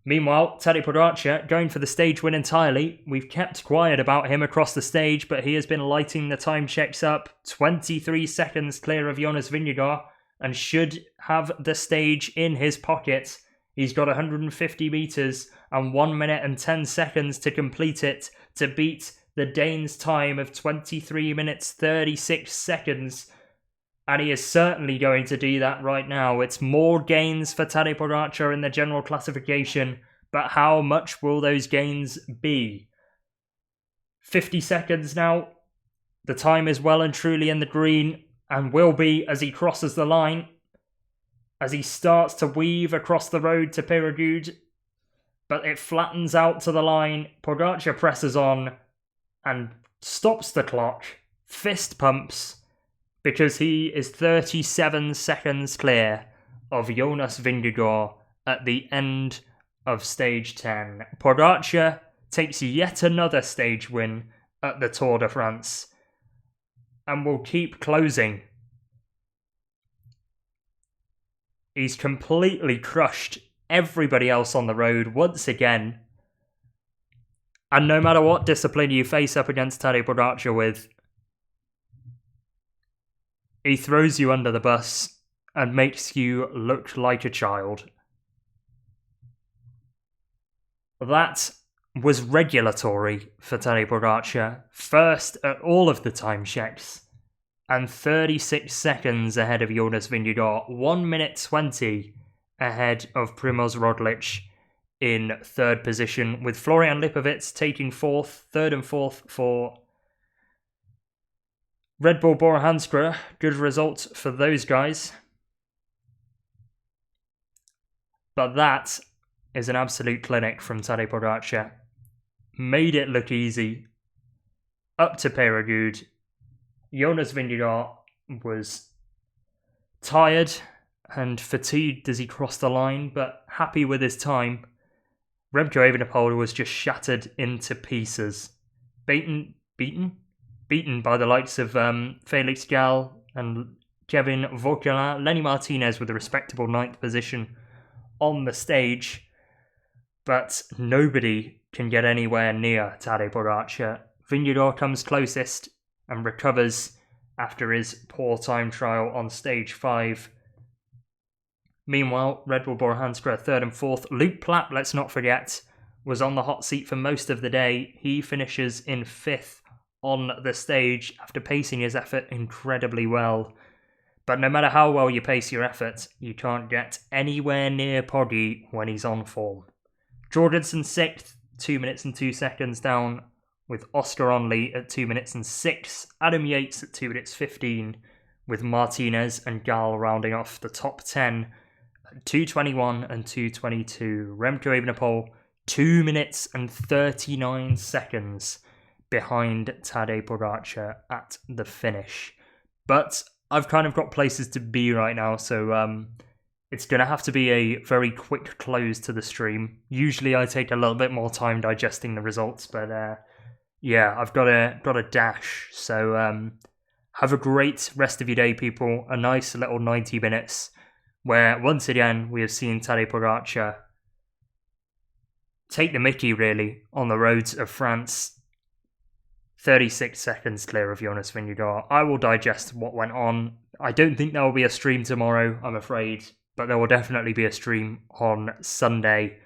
Meanwhile, Tadej Pogacar going for the stage win entirely. We've kept quiet about him across the stage, but he has been lighting the time checks up. 23 seconds clear of Jonas Vingegaard, and should have the stage in his pocket. He's got 150 metres and 1 minute and 10 seconds to complete it to beat the Dane's time of 23 minutes 36 seconds. And he is certainly going to do that right now. It's more gains for Tadej Pogacar in the general classification, but how much will those gains be? 50 seconds now. The time is well and truly in the green, and will be as he crosses the line, as he starts to weave across the road to Peyragudes, but it flattens out to the line. Pogacar presses on and stops the clock, fist pumps, because he is 37 seconds clear of Jonas Vingegaard at the end of stage 10. Pogacar takes yet another stage win at the Tour de France and will keep closing. He's completely crushed everybody else on the road once again. And no matter what discipline you face up against Tadej Pogacar with, he throws you under the bus and makes you look like a child. That was regulatory for Tadej Pogacar, first at all of the time checks, and 36 seconds ahead of Jonas Vingegaard, 1 minute 20 ahead of Primož Roglič in third position, with Florian Lipowitz taking third and fourth for Red Bull Bora-Hansgrohe. Good result for those guys. But that is an absolute clinic from Tadej Pogacar. Made it look easy. Up to Peyragudes. Jonas Vingegaard was tired and fatigued as he crossed the line, but happy with his time. Remco Evenepoel was just shattered into pieces. Beaten by the likes of Felix Gall and Kevin Vauquelin. Lenny Martinez with a respectable 9th position on the stage. But nobody can get anywhere near Tadej Pogacar. Vingegaard comes closest and recovers after his poor time trial on stage 5. Meanwhile, Red Bull Bora-Hansgrohe third and fourth. Luke Plapp, let's not forget, was on the hot seat for most of the day. He finishes in 5th on the stage after pacing his effort incredibly well. But no matter how well you pace your effort, you can't get anywhere near Poggy when he's on form. Jorgensen 6th, 2 minutes and 2 seconds down, with Oscar Onley at 2 minutes and 6, Adam Yates at 2 minutes 15, with Martinez and Gal rounding off the top 10 at 2:21 and 2:22. Remco Evenepoel 2 minutes and 39 seconds behind Tadej Pogacar at the finish. But I've kind of got places to be right now, so it's going to have to be a very quick close to the stream. Usually I take a little bit more time digesting the results, but yeah, I've got a dash. So have a great rest of your day, people. A nice little 90 minutes where, once again, we have seen Tadej Pogacar take the mickey, really, on the roads of France. 36 seconds clear of Jonas Vingegaard. I will digest what went on. I don't think there will be a stream tomorrow, I'm afraid, but there will definitely be a stream on Sunday,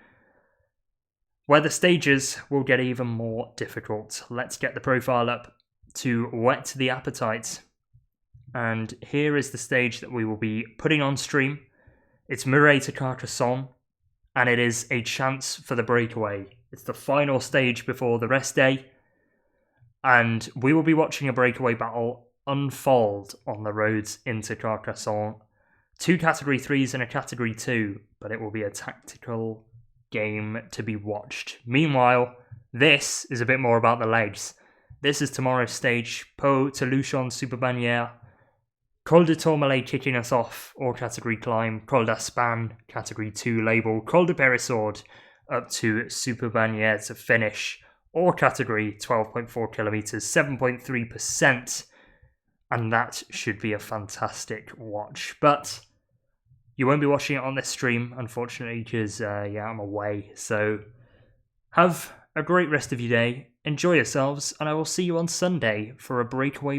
where the stages will get even more difficult. Let's get the profile up to whet the appetite. And here is the stage that we will be putting on stream. It's Muret to Carcassonne, and it is a chance for the breakaway. It's the final stage before the rest day, and we will be watching a breakaway battle unfold on the roads into Carcassonne. 2 Category 3s and a Category 2, but it will be a tactical game to be watched. Meanwhile, this is a bit more about the legs. This is tomorrow's stage. Pau to Luchon Super Bannière. Col de Tourmalet kicking us off, all category climb. Col d'Aspan, category 2 label. Col de Périssord up to Super Bannière to finish. All category 12.4 kilometres, 7.3%. And that should be a fantastic watch. But you won't be watching it on this stream, unfortunately, because I'm away. So have a great rest of your day. Enjoy yourselves, and I will see you on Sunday for a breakaway